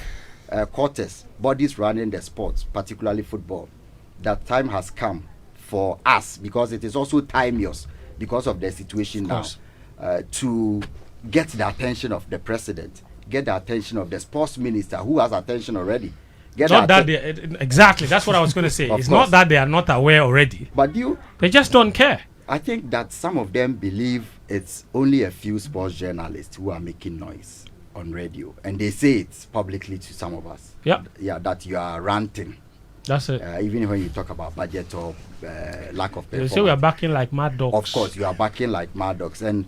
quarters, bodies running the sports, particularly football. That time has come for us, because it is also timeous because of the situation now, to get the attention of the president, get the attention of the sports minister, who has attention already. Exactly, that's what I was going to say. It's not that they are not aware already, but they just don't care. I think that some of them believe it's only a few sports journalists who are making noise on radio, and they say it publicly to some of us. Yeah, that you are ranting. That's it. Even when you talk about budget or lack of They performance. say we are backing like mad dogs. Of course, you are backing like mad dogs. And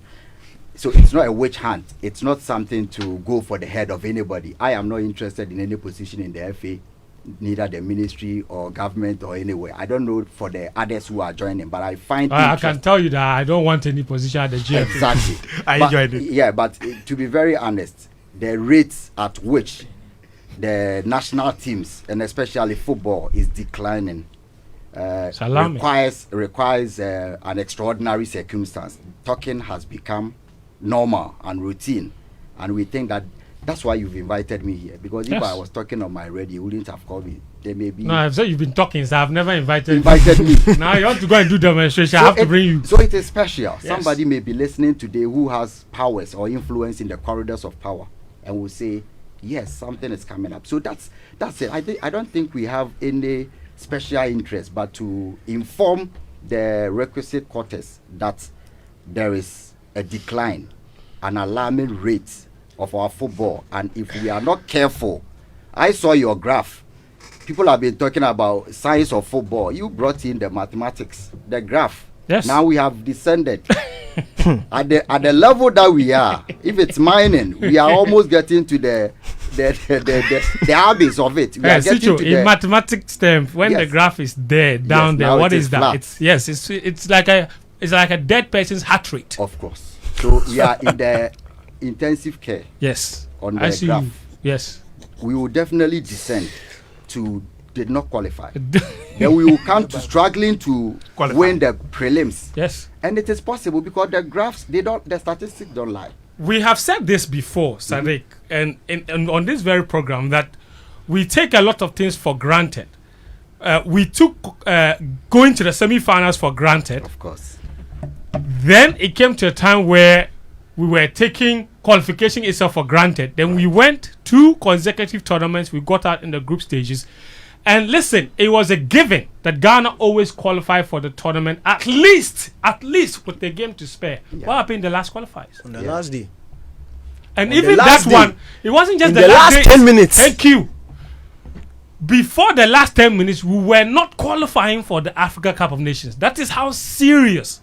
so it's not a witch hunt. It's not something to go for the head of anybody. I am not interested in any position in the FA, neither the ministry or government or anywhere. I don't know for the others who are joining, but I find I can tell you that I don't want any position at the GFA. Exactly. I enjoyed it. Yeah, but to be very honest, the rates at which the national teams and especially football is declining requires an extraordinary circumstance. Talking has become normal and routine, and we think that's why you've invited me here, because if I was talking on my radio, you wouldn't have called me. There may be. No, I've said you've been talking, so I've never invited me. Now you want to go and do demonstration. I have to bring you. So it is special. Yes. Somebody may be listening today who has powers or influence in the corridors of power, and will say, yes, something is coming up. So that's it. I don't think we have any special interest, but to inform the requisite quarters that there is a decline, an alarming rate of our football, and if we are not careful, I saw your graph. People have been talking about science of football. You brought in the mathematics, the graph. Yes. Now we have descended at the level that we are. If it's mining, we are almost getting to the abyss of it. We are getting to in mathematics terms, when the graph is there down there, what is that? It's like a dead person's heart rate. Of course. So we are in the intensive care. Yes. On the graph. Yes. We will definitely descend to did not qualify. Then we will come to struggling to win the prelims. Yes. And it is possible because the graphs, the statistics don't lie. We have said this before, Sadiq, and on this very program, that we take a lot of things for granted. We took going to the semi-finals for granted. Of course. Then it came to a time where we were taking qualification itself for granted. Then we went 2 consecutive tournaments. We got out in the group stages. And listen, it was a given that Ghana always qualify for the tournament at least with the game to spare. Yeah. What happened in the last qualifiers? On the last day. And on even that one, it wasn't just in the last 10 minutes. Thank you. Before the last 10 minutes, we were not qualifying for the Africa Cup of Nations. That is how serious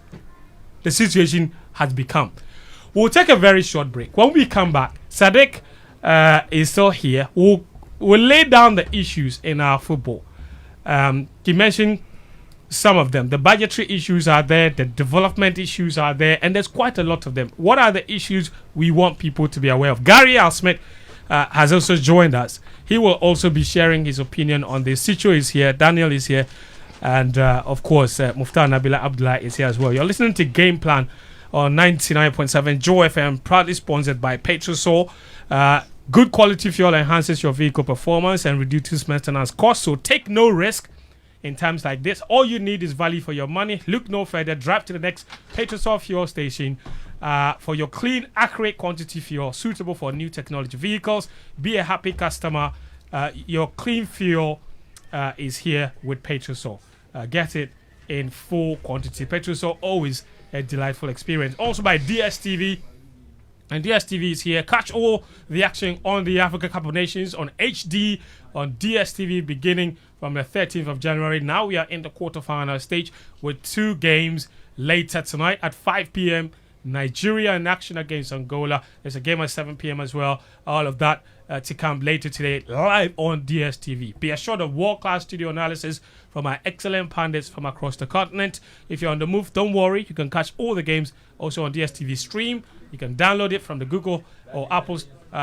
the situation has become. We'll take a very short break. When we come back, Sadiq is still here. We'll lay down the issues in our football. He mentioned some of them. The budgetary issues are there. The development issues are there. And there's quite a lot of them. What are the issues we want people to be aware of? Gary Al-Smith has also joined us. He will also be sharing his opinion on this. Sicho is here. Daniel is here. And, of course, Muftawu Nabila Abdullah is here as well. You're listening to Game Plan on 99.7 Joe FM, proudly sponsored by Petrosol. Good quality fuel enhances your vehicle performance and reduces maintenance costs. So take no risk in times like this. All you need is value for your money. Look no further. Drive to the next Petrosol fuel station for your clean, accurate quantity fuel suitable for new technology vehicles. Be a happy customer. Your clean fuel is here with Petrosol. Get it in full quantity. Petrosol, always a delightful experience. Also by DSTV. And DSTV is here. Catch all the action on the Africa Cup of Nations on HD on DSTV beginning from the 13th of January. Now we are in the quarterfinal stage with 2 games later tonight at 5 p.m. Nigeria in action against Angola. There's a game at 7 p.m. as well. All of that to come later today live on DSTV. Be assured of world-class studio analysis from our excellent pundits from across the continent. If you're on the move, don't worry. You can catch all the games also on DSTV Stream. You can download it from the Google or Apple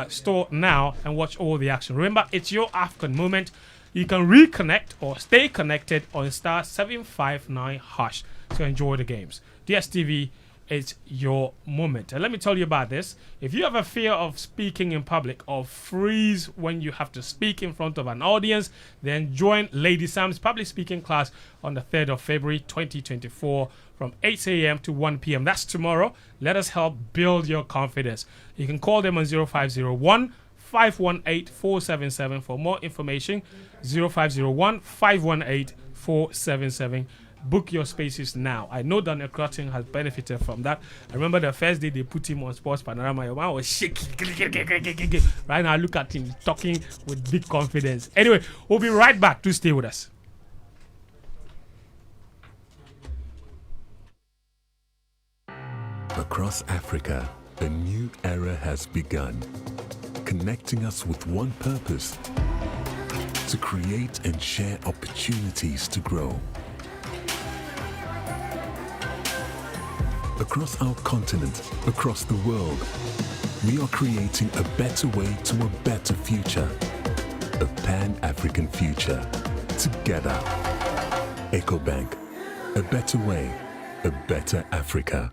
store now and watch all the action. Remember, it's your African moment. You can reconnect or stay connected on star 759 hash to enjoy the games. DSTV, it's your moment. And let me tell you about this. If you have a fear of speaking in public or freeze when you have to speak in front of an audience, then join Lady Sam's public speaking class on the 3rd of February 2024 from 8 a.m. to 1 p.m. That's tomorrow. Let us help build your confidence. You can call them on 0501 518 477 for more information. 0501 518 477. Book your spaces now. I know Daniel Koranteng has benefited from that. I remember the first day they put him on Sports Panorama, your man was shaking. Right now, look at him talking with big confidence. Anyway, we'll be right back. Do stay with us. Across Africa, a new era has begun, connecting us with one purpose: to create and share opportunities to grow. Across our continent, across the world, we are creating a better way to a better future. A Pan-African future. Together. EcoBank. A better way. A better Africa.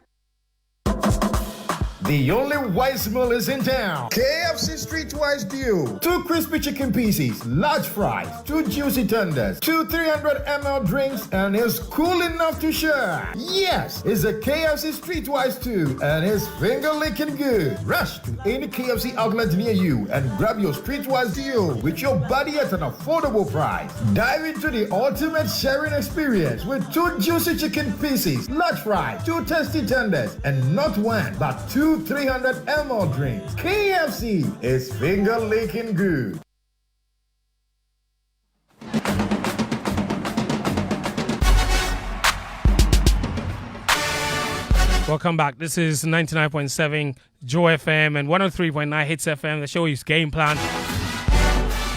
The only wise meal is in town. KFC Streetwise Deal. 2 crispy chicken pieces, large fries, 2 juicy tenders, 2 300 ml drinks, and it's cool enough to share. Yes, it's a KFC Streetwise 2, and it's finger licking good. Rush to any KFC outlet near you and grab your Streetwise Deal with your buddy at an affordable price. Dive into the ultimate sharing experience with 2 juicy chicken pieces, large fries, 2 tasty tenders, and not 1 but 2 300 ml drinks. KFC is finger licking good. Welcome back. This is 99.7 Joy FM and 103.9 Hits FM. The show is Game Plan.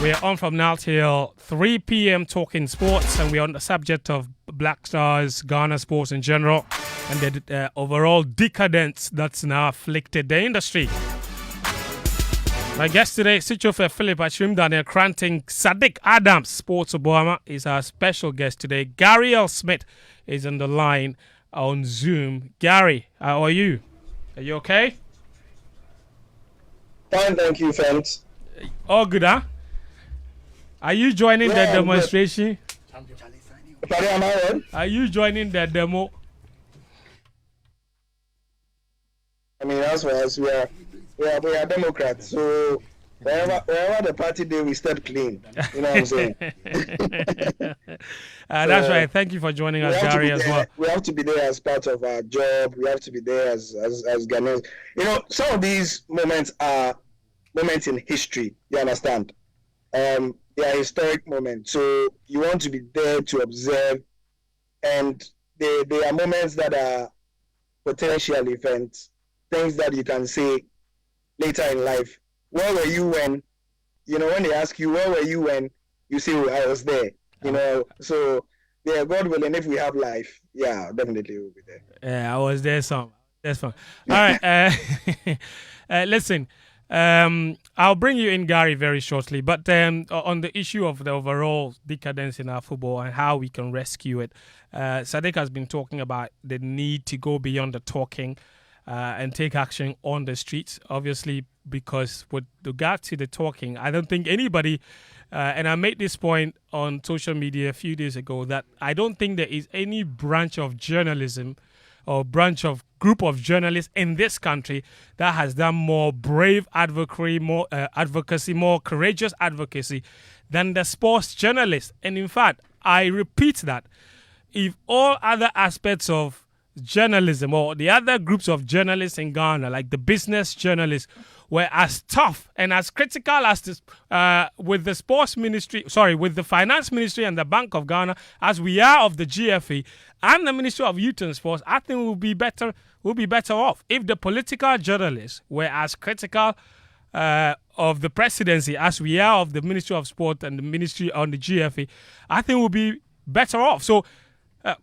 We are on from now till 3 p.m. talking sports, and we're on the subject of Black Stars, Ghana sports in general, and the overall decadence that's now afflicted the industry. My guest today, Sichofe Philip Ashim, Daniel Koranteng, Sadiq Adams, Sports Obama, is our special guest today. Gary L. Smith is on the line on Zoom. Gary, how are you? Are you okay? Fine, thank you, friends. All good, huh? Are you joining the demonstration? Are you joining the demo? I mean, as for us, we are Democrats, so wherever the party day, we start clean. You know what I'm saying? That's right. Thank you for joining us, Gary, as well. We have to be there as part of our job. We have to be there as Ghanaians. You know, some of these moments are moments in history. You understand? They are historic moments. So you want to be there to observe, and they are moments that are potential events, things that you can say later in life. Where were you when, when they ask you, where were you when, you say, well, I was there, So, yeah, God willing, if we have life, yeah, definitely we'll be there. Yeah, I was there, some. That's fun. All right. Listen, I'll bring you in, Gary, very shortly. But on the issue of the overall decadence in our football and how we can rescue it, Sadiq has been talking about the need to go beyond the talking and take action on the streets, obviously, because with regard to the talking, I don't think anybody, and I made this point on social media a few days ago, that I don't think there is any branch of journalism or branch of group of journalists in this country that has done more brave advocacy, more courageous advocacy than the sports journalists. And in fact, I repeat that if all other aspects of journalism or the other groups of journalists in Ghana, like the business journalists, were as tough and as critical as this, with the with the finance ministry and the Bank of Ghana as we are of the GFA and the Ministry of Youth and Sports, I think we'll be better off if the political journalists were as critical of the presidency as we are of the Ministry of Sport and the Ministry on the GFA. I think we'll be better off. So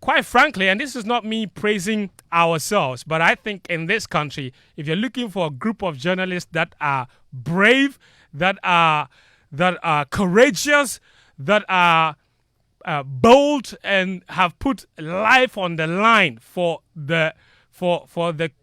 quite frankly, and this is not me praising ourselves, but I think in this country, if you're looking for a group of journalists that are brave, that are courageous, that are bold, and have put life on the line for the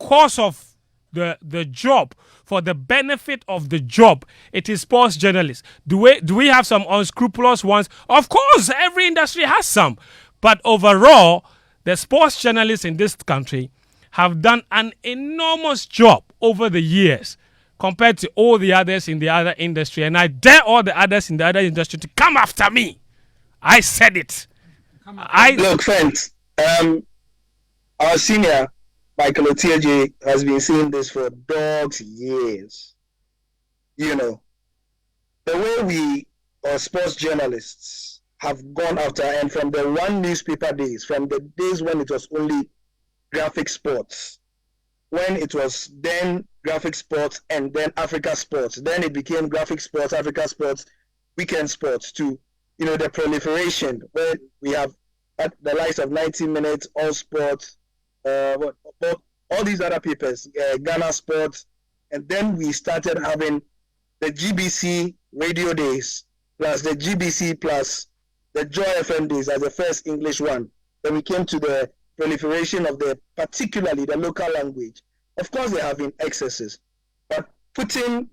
cause of the job, for the benefit of the job, it is sports journalists. Do we have some unscrupulous ones? Of course, every industry has some. But overall, the sports journalists in this country have done an enormous job over the years compared to all the others in the other industry. And I dare all the others in the other industry to come after me. I said it. Look, friends, our senior, Michael Otieje, has been saying this for dogs years. You know, the way we, or sports journalists, have gone after, and from the one newspaper days, from the days when it was only graphic sports, when it was then Graphic Sports and then Africa Sports. Then it became Graphic Sports, Africa Sports, Weekend Sports to, the proliferation where we have at the likes of 90 Minutes, All Sports, all these other papers, Ghana Sports, and then we started having the GBC radio days, plus the GBC, plus the Joy FM days as the first English one. Then we came to the proliferation of particularly the local language. Of course, there have been excesses, but putting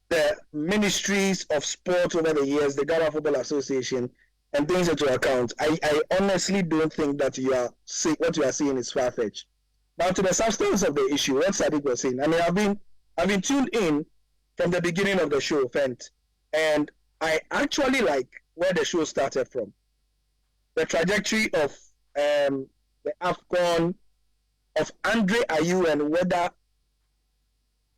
the ministries of sport over the years, the Ghana Football Association, and things into account, I honestly don't think that what you are saying is far-fetched. Now, to the substance of the issue, what Sadiq was saying, I mean, I've been tuned in from the beginning of the show, Fent, and I actually like where the show started from. The trajectory of the AFCON, of Andre Ayew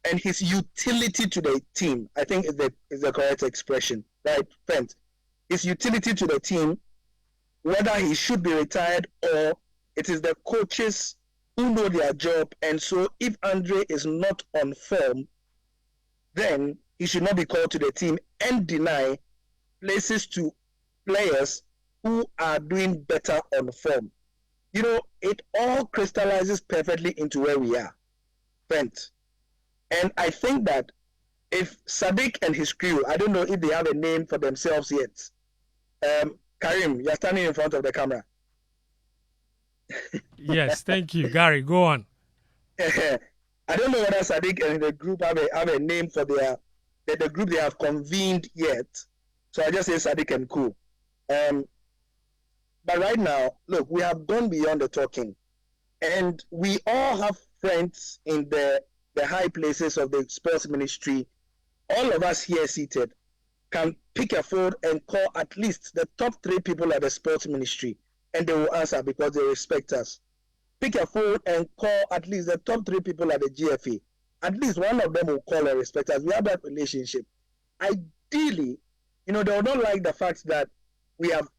and his utility to the team, I think is the correct expression, right, Fent? His utility to the team, whether he should be retired or it is the coaches who know their job, and so if Andre is not on form, then he should not be called to the team and deny places to players who are doing better on form. It all crystallizes perfectly into where we are, Fent. And I think that if Sadiq and his crew, I don't know if they have a name for themselves yet. Karim, you're standing in front of the camera. Yes, thank you. Gary, go on. I don't know whether Sadiq and the group have a name for the group they have convened yet. So I just say Sadiq and Co. But right now, look, we have gone beyond the talking. And we all have friends in the high places of the sports ministry. All of us here seated can pick a phone and call at least the top 3 people at the sports ministry, and they will answer because they respect us. Pick a phone and call at least the top 3 people at the GFA. At least one of them will call and respect us. We have that relationship. Ideally, they will not like the fact that we have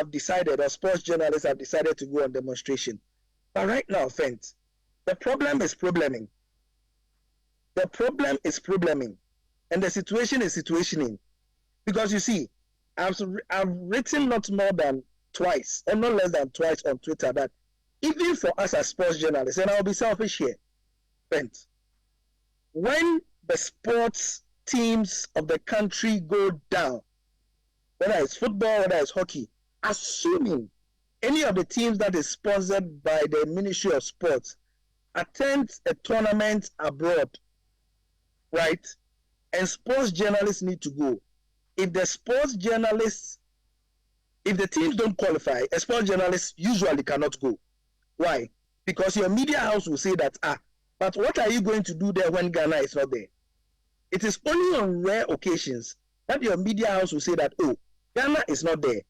decided, or sports journalists have decided to go on demonstration. But right now, Fent, the problem is probleming. The problem is probleming, and the situation is situationing. Because you see, I've written not more than twice, or not less than twice on Twitter that even for us as sports journalists, and I'll be selfish here, Fent, when the sports teams of the country go down, whether it's football, whether it's hockey, assuming any of the teams that is sponsored by the Ministry of Sports attends a tournament abroad, right? And sports journalists need to go. If the teams don't qualify, a sports journalist usually cannot go. Why? Because your media house will say that, but what are you going to do there when Ghana is not there? It is only on rare occasions that your media house will say that, Ghana is not there,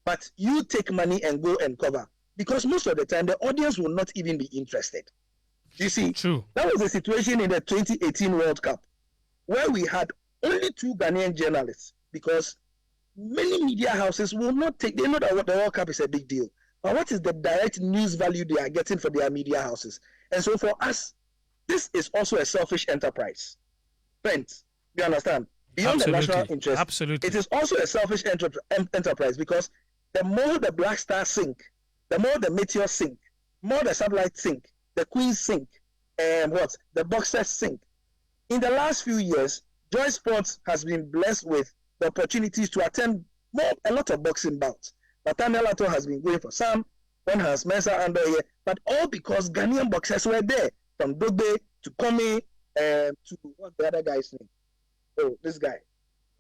but you take money and go and cover. Because most of the time, the audience will not even be interested. You see, true. That was the situation in the 2018 World Cup, where we had only 2 Ghanaian journalists, because many media houses will not take, they know that the World Cup is a big deal. But what is the direct news value they are getting for their media houses? And so for us, this is also a selfish enterprise. Friends, you understand? Beyond the national interest, absolutely, it is also a selfish enterprise, because the more the Black Stars sink, the more the Meteors sink, more the Satellites sink, the Queens sink, and the Boxers sink. In the last few years, Joy Sports has been blessed with the opportunities to attend a lot of boxing bouts. Nathaniel Ato has been going for some, one has Mensa under here, but all because Ghanaian boxers were there, from Dogbe to Komi, to what's the other guy's name? Oh, this guy.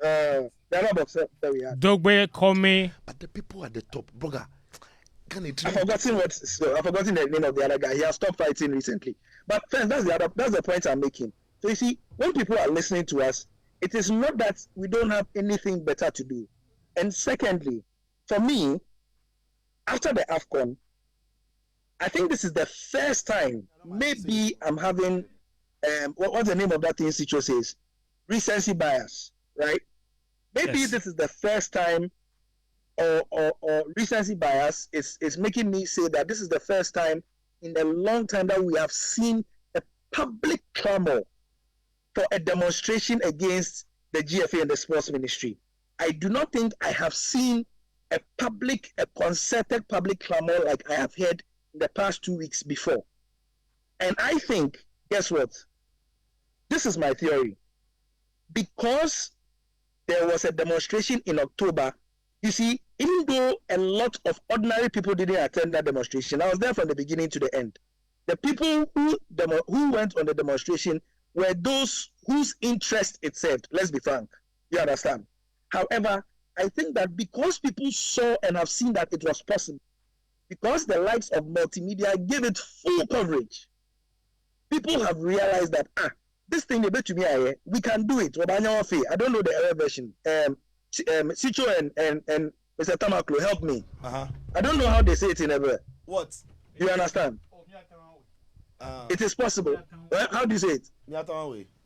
The other boxer that we had. Dogbe, Komi. But the people at the top, brother, I've forgotten the name of the other guy. He has stopped fighting recently. But first, that's the point I'm making. So you see, when people are listening to us, it is not that we don't have anything better to do. And secondly, for me, after the AFCON, I think this is the first time, maybe I'm having, what's the name of that thing Cicho says? Recency bias, right? Maybe Yes. this is the first time, or recency bias is making me say that this is the first time in a long time that we have seen public clamor for a demonstration against the GFA and the sports ministry. I do not think I have seen a concerted public clamor like I have heard in the past 2 weeks before. And I think, guess what? This is my theory. Because there was a demonstration in October, you see, even though a lot of ordinary people didn't attend that demonstration, I was there from the beginning to the end. The people who went on the demonstration were those whose interest it served. Let's be frank. You understand? However, I think that because people saw and have seen that it was possible, because the likes of multimedia gave it full coverage, people have realized that, this thing they bet to me, we can do it. I don't know the error version. Sicho and Mr. Tamakloe, help me. I don't know how they say it in error. What? You understand? It is possible. How do you say it?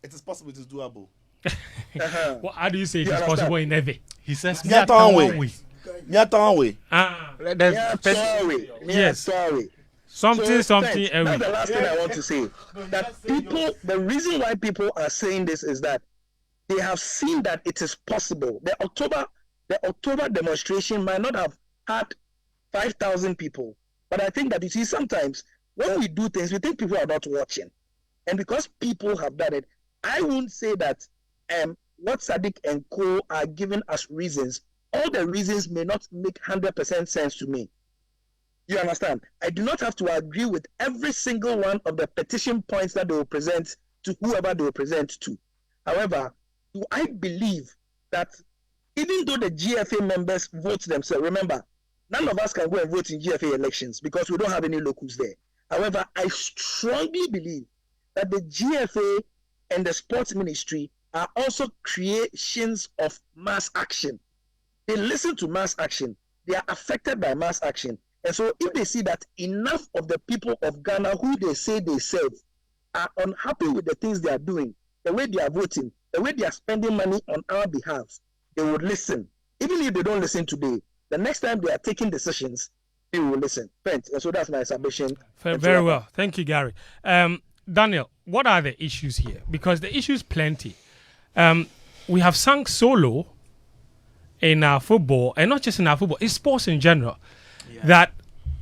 It is possible. It is doable. Well, how do you say it is possible in Neve? He says, Yes. Something. That's the last thing I want to say. That people, the reason why people are saying this is that they have seen that it is possible. The October demonstration might not have had 5,000 people, but I think that, you see, sometimes when we do things, we think people are not watching, and because people have done it, I won't say that what Sadiq and Co are giving us reasons. All the reasons may not make 100% sense to me. You understand? I do not have to agree with every single one of the petition points that they will present to whoever they will present to. However, do I believe that even though the GFA members vote themselves, remember, none of us can go and vote in GFA elections because we don't have any locals there. However, I strongly believe that the GFA and the sports ministry are also creations of mass action. They listen to mass action. They are affected by mass action. And so if they see that enough of the people of Ghana who they say they serve are unhappy with the things they are doing, the way they are voting, the way they are spending money on our behalf, they would listen. Even if they don't listen today, the next time they are taking decisions, they will listen. And so that's my submission. Very well. Thank you, Gary. Daniel, what are the issues here? Because the issues plenty. We have sung solo in our football, and not just in our football, it's sports in general, that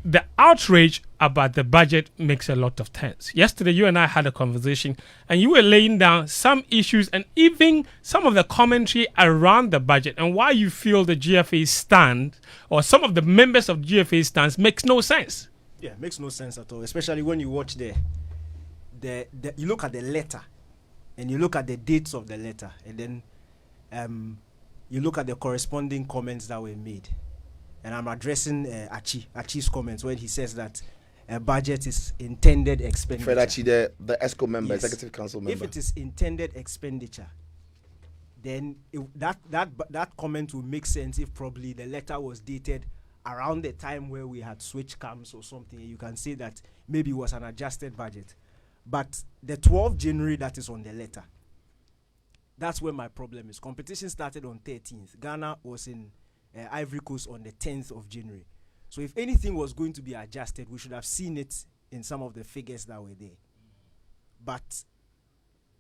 the outrage about the budget makes a lot of sense. Yesterday, you and I had a conversation, and you were laying down some issues and even some of the commentary around the budget and why you feel the GFA stand, or some of the members of GFA stands, makes no sense. Yeah, it makes no sense at all, especially when you watch you look at the letter, and you look at the dates of the letter, and then you look at the corresponding comments that were made. And I'm addressing Achi's comments when he says that a budget is intended expenditure. Fred Achi, the ESCO member, yes. Executive Council member. If it is intended expenditure, then that comment will make sense if probably the letter was dated around the time where we had switch camps or something. You can say that maybe it was an adjusted budget. But the 12th January that is on the letter, that's where my problem is. Competition started on 13th. Ghana was in Ivory Coast on the 10th of January. So if anything was going to be adjusted, we should have seen it in some of the figures that were there. But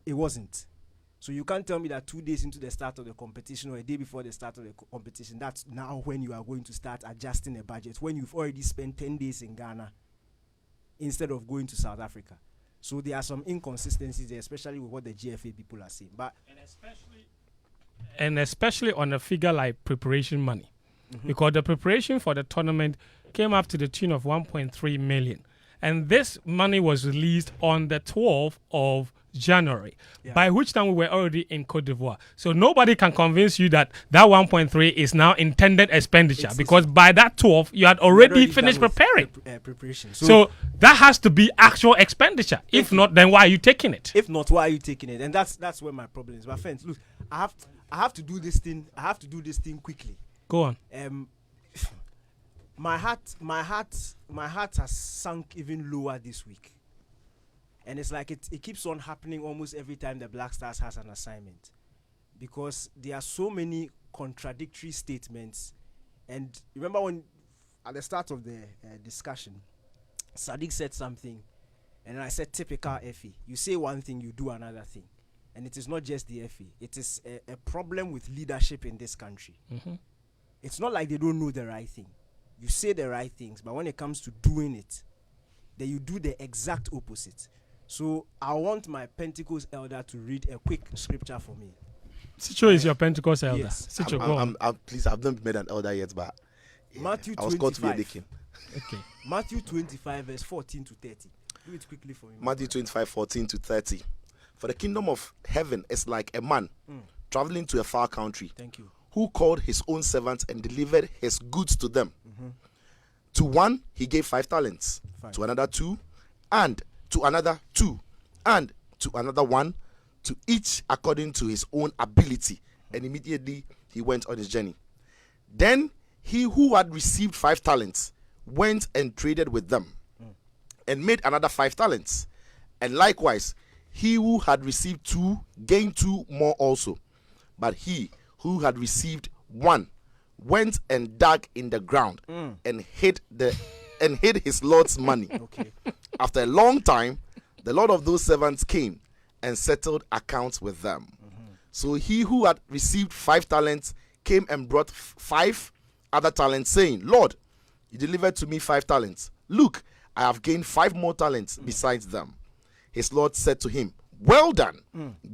it wasn't. So you can't tell me that 2 days into the start of the competition or a day before the start of the competition, that's now when you are going to start adjusting a budget, when you've already spent 10 days in Ghana instead of going to South Africa. So there are some inconsistencies there, especially with what the GFA people are saying. And especially on a figure like preparation money. Because the preparation for the tournament came up to the tune of 1.3 million. And this money was released on the 12th of January, by which time we were already in Cote d'Ivoire. So nobody can convince you that that 1.3 is now intended expenditure, because by that 12th, you had already finished preparing. Preparation. So that has to be actual expenditure. If not, then why are you taking it? If not, why are you taking it? And that's where my problem is. My friends, look, I have to do this thing. I have to do this thing quickly. Go on. My heart has sunk even lower this week. And it's like it keeps on happening almost every time the Black Stars has an assignment, because there are so many contradictory statements. And remember when at the start of the discussion, Sadiq said something, And I said, typical FA. You say one thing, you do another thing. And it is not just the FA. It is a problem with leadership in this country. It's not like they don't know the right thing. You say the right things, but when it comes to doing it, then you do the exact opposite. So I want my Pentecost elder to read a quick scripture for me. Sicho is your Pentecost elder. Yes. Sicho, go on. Please, I've not made an elder yet, but Matthew I was called to be a 25. deacon. Okay. Matthew 25, verse 14 to 30. Do it quickly for me. Matthew 25, 14 to 30. For the kingdom of heaven is like a man traveling to a far country. Thank you. Who called his own servants and delivered his goods to them. To one he gave 5 talents, to another 2, and to another 2, and to another 1, to each according to his own ability. And immediately he went on his journey. Then he who had received 5 talents went and traded with them, and made another 5 talents. And likewise, he who had received 2 gained 2 more also. But he who had received 1 went and dug in the ground and hid his Lord's money. Okay. After a long time, the Lord of those servants came and settled accounts with them. So he who had received 5 talents came and brought 5 other talents, saying, Lord, you delivered to me 5 talents. Look, I have gained 5 more talents besides them. His Lord said to him, well done,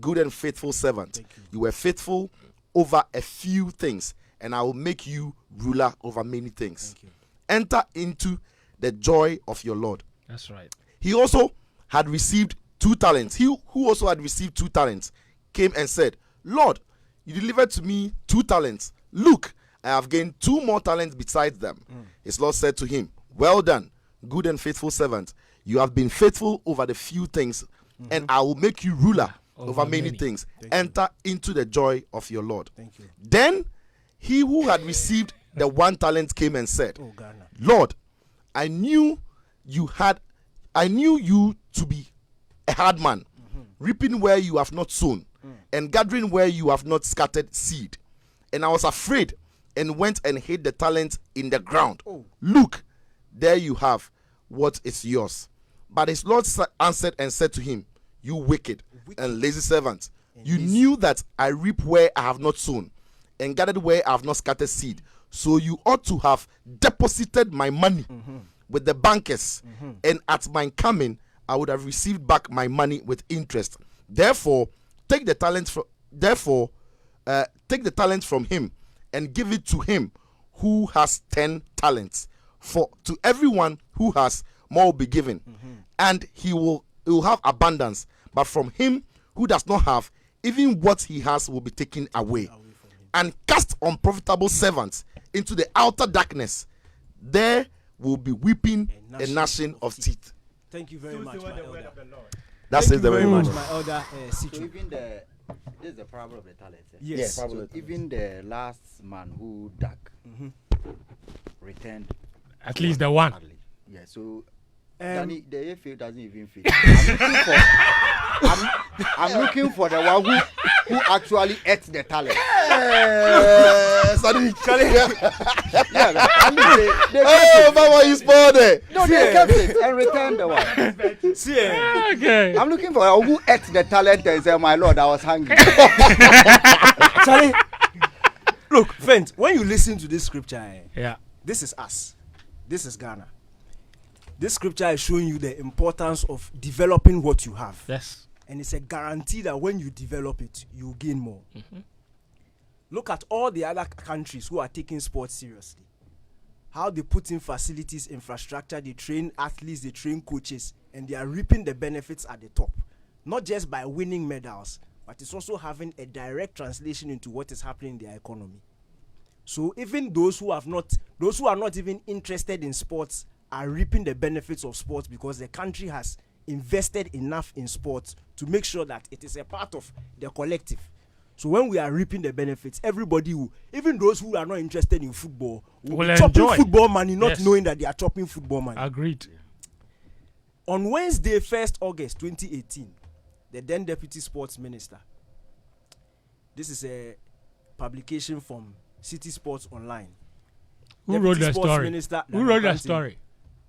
good and faithful servant. You were faithful over a few things, and I will make you ruler over many things. Enter into the joy of your Lord. That's right. He also had received 2 talents. He who also had received 2 talents came and said, Lord, you delivered to me 2 talents. Look, I have gained 2 more talents besides them. His Lord said to him, well done, good and faithful servant. You have been faithful over the few things, and I will make you ruler over many things. Enter into the joy of your Lord. Thank you. Then he who had received the 1 talent came and said, Lord, I knew you to be a hard man, reaping where you have not sown, and gathering where you have not scattered seed. And I was afraid and went and hid the talent in the ground. Look, there you have what is yours. But his Lord answered and said to him, you wicked and lazy servant, you knew that I reap where I have not sown, and gathered where I have not scattered seed. So you ought to have deposited my money with the bankers, and at my coming I would have received back my money with interest. Therefore, take the talent from him and give it to him who has 10 talents. For to everyone who has, more will be given, and he will have abundance. But from him who does not have, even what he has will be taken away. And cast unprofitable servants into the outer darkness. There will be weeping and gnashing of teeth. Thank you very much, my elder. That's it. Very much, my elder. So even this is the problem of the talents. Yes. So even the last man who dug returned At least the 1. Yeah. So Danny, the FA doesn't even fit. I'm looking for the one who actually ate the talent. Mama, you spoiled it. No, they kept it and returned the one. Okay. I'm looking for who ate the talent and said, my Lord, I was hungry. Charlie, look, Fent, when you listen to this scripture, this is us. This is Ghana. This scripture is showing you the importance of developing what you have. Yes. And it's a guarantee that when you develop it, you gain more. Look at all the other countries who are taking sports seriously. How they put in facilities, infrastructure, they train athletes, they train coaches, and they are reaping the benefits at the top. Not just by winning medals, but it's also having a direct translation into what is happening in their economy. So even those who are not even interested in sports are reaping the benefits of sports because the country has invested enough in sports to make sure that it is a part of the collective. So when we are reaping the benefits, everybody will, even those who are not interested in football, will be chopping football money, not knowing that they are chopping football money. Agreed. On Wednesday, 1st August 2018, the then Deputy Sports Minister, this is a publication from City Sports Online. Who wrote that story? Who wrote that story?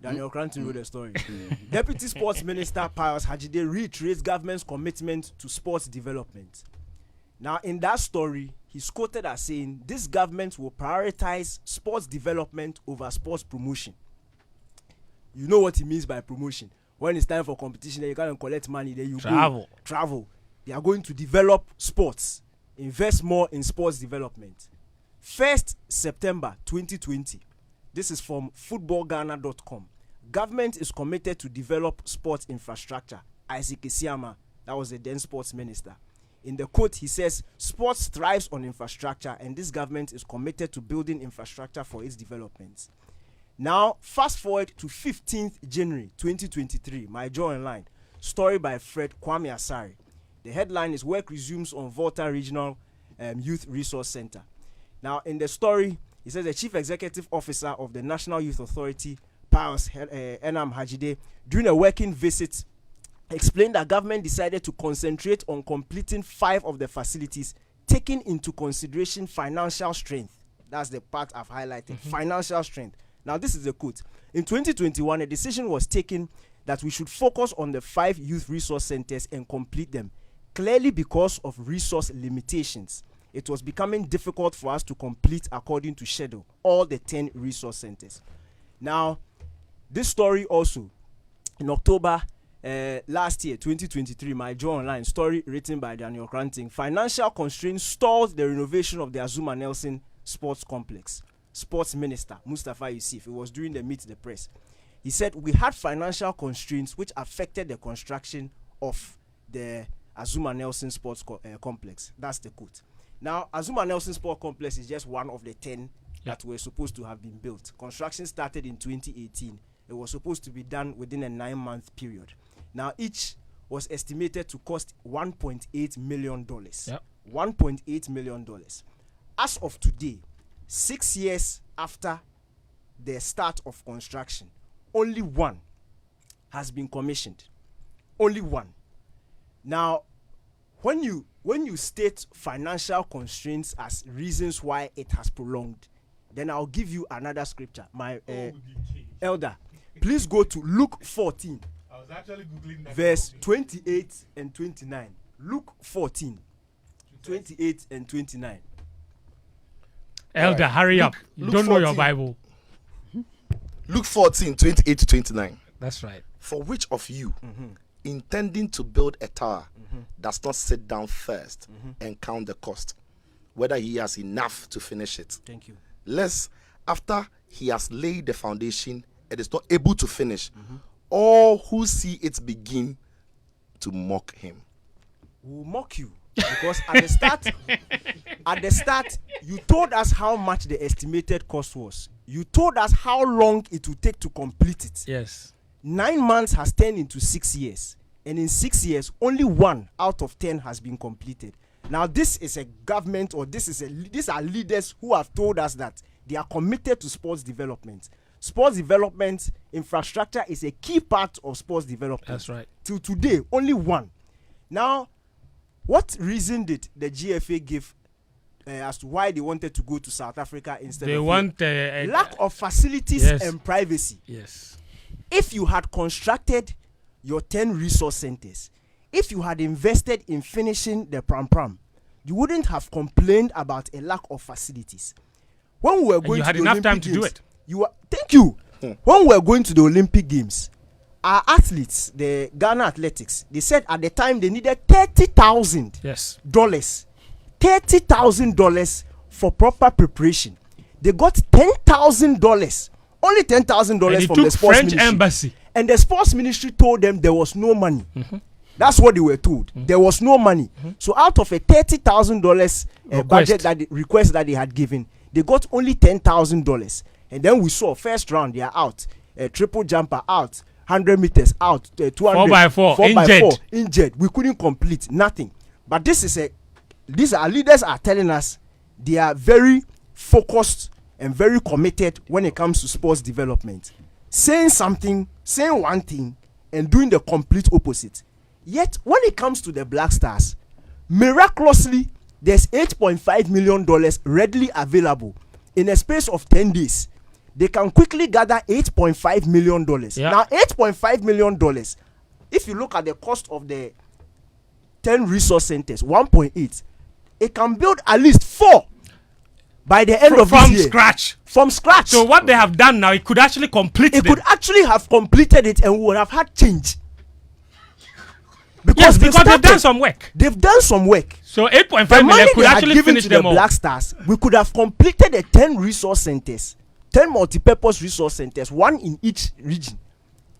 Daniel Koranteng wrote the story. Deputy Sports Minister Pius Hajide reiterates government's commitment to sports development. Now, in that story, he's quoted as saying, this government will prioritize sports development over sports promotion. You know what he means by promotion. When it's time for competition, then you can't collect money, then you travel. They are going to develop sports, invest more in sports development. 1st September 2020, this is from footballghana.com. Government is committed to develop sports infrastructure. Isaac Isiama, that was the then sports minister. In the quote, he says, sports thrives on infrastructure and this government is committed to building infrastructure for its development. Now, fast forward to 15th January 2023, my jaw online, story by Fred Kwame Asari. The headline is Work Resumes on Volta Regional Youth Resource Center. Now, in the story, he says the Chief Executive Officer of the National Youth Authority, Pius Enam Hajide, during a working visit, explained that government decided to concentrate on completing 5 of the facilities, taking into consideration financial strength. That's the part I've highlighted, financial strength. Now, this is the quote. In 2021, a decision was taken that we should focus on the 5 youth resource centers and complete them, clearly because of resource limitations. It was becoming difficult for us to complete, according to schedule, all the 10 resource centers. Now, this story also, in October last year, 2023, my jaw online, story written by Daniel Koranteng, financial constraints stalled the renovation of the Azuma Nelson Sports Complex. Sports Minister Mustafa Yusuf, it was during the Meet the Press. He said, we had financial constraints which affected the construction of the Azuma Nelson Sports Complex. That's the quote. Now, Azuma Nelson Sports Complex is just one of the 10 that were supposed to have been built. Construction started in 2018. It was supposed to be done within a 9-month period. Now, each was estimated to cost $1.8 million. $1.8 million. As of today, 6 years after the start of construction, only one has been commissioned. Only one. Now, when you state financial constraints as reasons why it has prolonged, then I'll give you another scripture. My elder, please go to Luke 14. I was actually googling that. Verse 28 and 29. Luke 14, 28 and 29. Elder, hurry up. You don't know your Bible. Luke 14, 28 to 29. That's right. For which of you, intending to build a tower, does not sit down first and count the cost, whether he has enough to finish it? Thank you. Lest, after he has laid the foundation and is not able to finish, all who see it begin to mock him. Will mock you. Because at the start, you told us how much the estimated cost was. You told us how long it would take to complete it. Yes. 9 months has turned into 6 years. And in 6 years, only 1 out of 10 has been completed. Now, this is a government, or these are leaders who have told us that they are committed to sports development. Sports development infrastructure is a key part of sports development. That's right. Till today, only 1. Now, what reason did the GFA give as to why they wanted to go to South Africa instead they of want lack of facilities and privacy? Yes. If you had constructed your 10 resource centers, if you had invested in finishing the pram, you wouldn't have complained about a lack of facilities. When we were going to the enough Olympic time to Games, do it. Thank you. When we were going to the Olympic Games, our athletes, the Ghana Athletics, they said at the time they needed $30,000. Yes. $30,000 for proper preparation. They got $10,000. Only $10,000 from the sports French ministry. embassy. And the sports ministry told them there was no money. That's what they were told. There was no money. So out of a $30,000 budget request that they had given, they got only $10,000. And then we saw first round they are out, triple jumper out, 100 meters out, 200 4x4 injured. We couldn't complete nothing. But these are leaders are telling us they are very focused and very committed when it comes to sports development. Saying one thing and doing the complete opposite. Yet when it comes to the Black Stars, miraculously there's $8.5 million readily available in a space of 10 days. they can quickly gather $8.5 million. Yeah. Now, $8.5 million, if you look at the cost of the 10 resource centers, 1.8, it can build at least 4 by the end of this year. From scratch. So what they have done now, it could actually complete it. Could actually have completed it and we would have had change. Because they've done some work. They've done some work. So 8.5 million could actually finish them all. Black Stars, we could have completed the 10 resource centers, 10 multi-purpose resource centers, 1 in each region.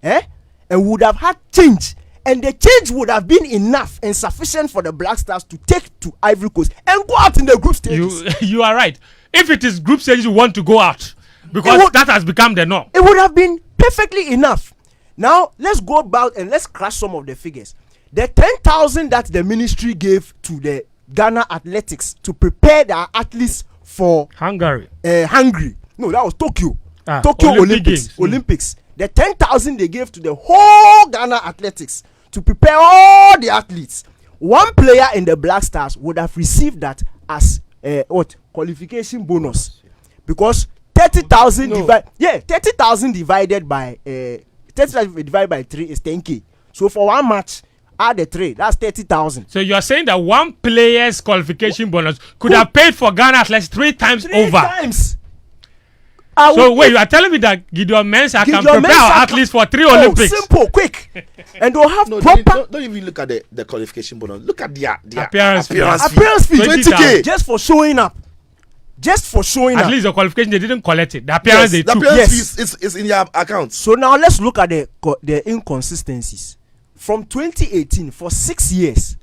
And would have had change. And the change would have been enough and sufficient for the Black Stars to take to Ivory Coast and go out in the group stages. You are right. If it is group stages, you want to go out. Because that has become the norm. It would have been perfectly enough. Now, let's go back and let's crash some of the figures. The 10,000 that the ministry gave to the Ghana Athletics to prepare their athletes for Hungary. No, that was Tokyo. Tokyo Olympics. Olympics. The 10,000 they gave to the whole Ghana Athletics to prepare all the athletes. One player in the Black Stars would have received that as qualification bonus, because 30,000 30,000 divided by 30,000 divided by 3 is 10K. So for one match, add the 3, that's 30,000. So you are saying that one player's qualification bonus could have paid for Ghana Athletics 3 times over. 3 times. So wait, you are telling me that Gideon Mensah can prepare our athletes for 3 Olympics? Simple, quick. And they'll have proper... Don't even look at the qualification bonus. Look at their appearance fee. Appearance fee, 20K. Just for showing up. At least the qualification, they didn't collect it. The appearance they took. The appearance fee is in their account. So now let's look at the inconsistencies. From 2018, for 6 years,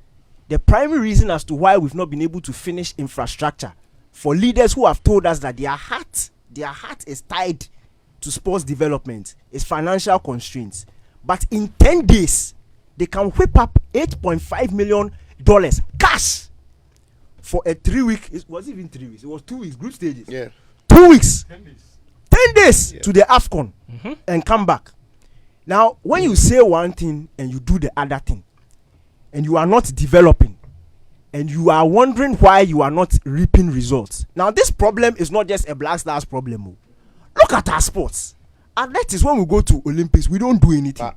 the primary reason as to why we've not been able to finish infrastructure, for leaders who have told us that their heart is tied to sports development, is financial constraints. But in 10 days, they can whip up $8.5 million cash for a 3-week. It was even 3 weeks. It was 2 weeks, group stages. Yeah. 2 weeks. 10 days to the AFCON and come back. Now, when you say one thing and you do the other thing, and you are not developing, and you are wondering why you are not reaping results. Now, this problem is not just a Black Stars problem. Look at our sports. Athletics, when we go to Olympics, we don't do anything.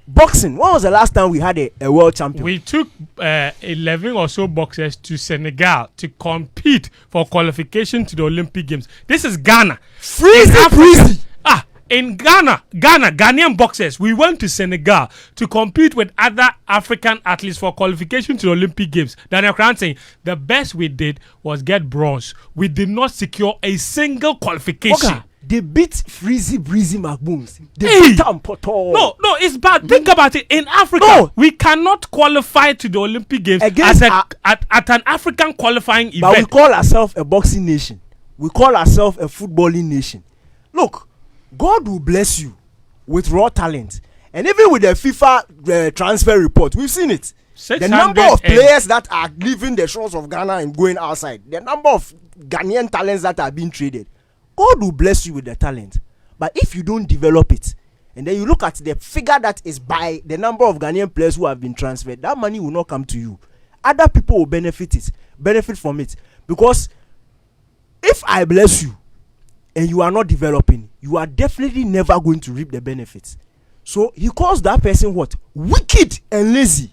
Boxing, when was the last time we had a world champion? We took 11 or so boxers to Senegal to compete for qualification to the Olympic Games. This is Ghana. Freezy. In Ghanaian boxers, we went to Senegal to compete with other African athletes for qualification to the Olympic Games. Daniel Koranteng, the best we did was get bronze. We did not secure a single qualification. Okay. They beat Breezy McBooms. They beat them Poto. No, it's bad. Think about it. In Africa, we cannot qualify to the Olympic Games at an African qualifying event. But we call ourselves a boxing nation. We call ourselves a footballing nation. Look, God will bless you with raw talent. And even with the FIFA transfer report, we've seen it. The number of players that are leaving the shores of Ghana and going outside, the number of Ghanaian talents that are being traded, God will bless you with the talent. But if you don't develop it, and then you look at the figure that is by the number of Ghanaian players who have been transferred, that money will not come to you. Other people will benefit from it. Because if I bless you, and you are not developing, you are definitely never going to reap the benefits. So he calls that person what? Wicked and lazy.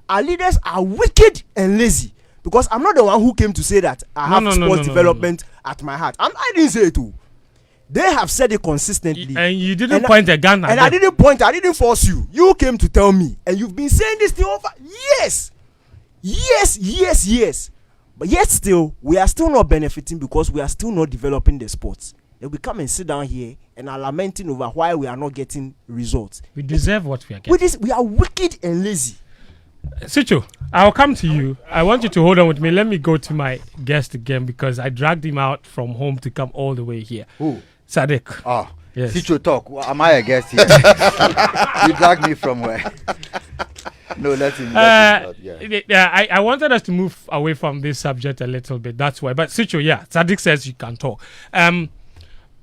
Our leaders are wicked and lazy. Because I'm not the one who came to say that I have sports development at my heart. I didn't say it too. They have said it consistently. And you didn't point a gun at them. I didn't force you. You came to tell me. And you've been saying this thing over years. But yet still, we are still not benefiting because we are still not developing the sports. Then we come and sit down here and are lamenting over why we are not getting results. We deserve what we are getting. We are wicked and lazy. Sicho, I'll come to you. I want you to hold on with me. Let me go to my guest again because I dragged him out from home to come all the way here. Who? Sadiq. Ah, yes. Sicho, talk. Am I a guest here? You dragged me from where? No, let him. I wanted us to move away from this subject a little bit. That's why. But Sicho, Sadiq says you can talk.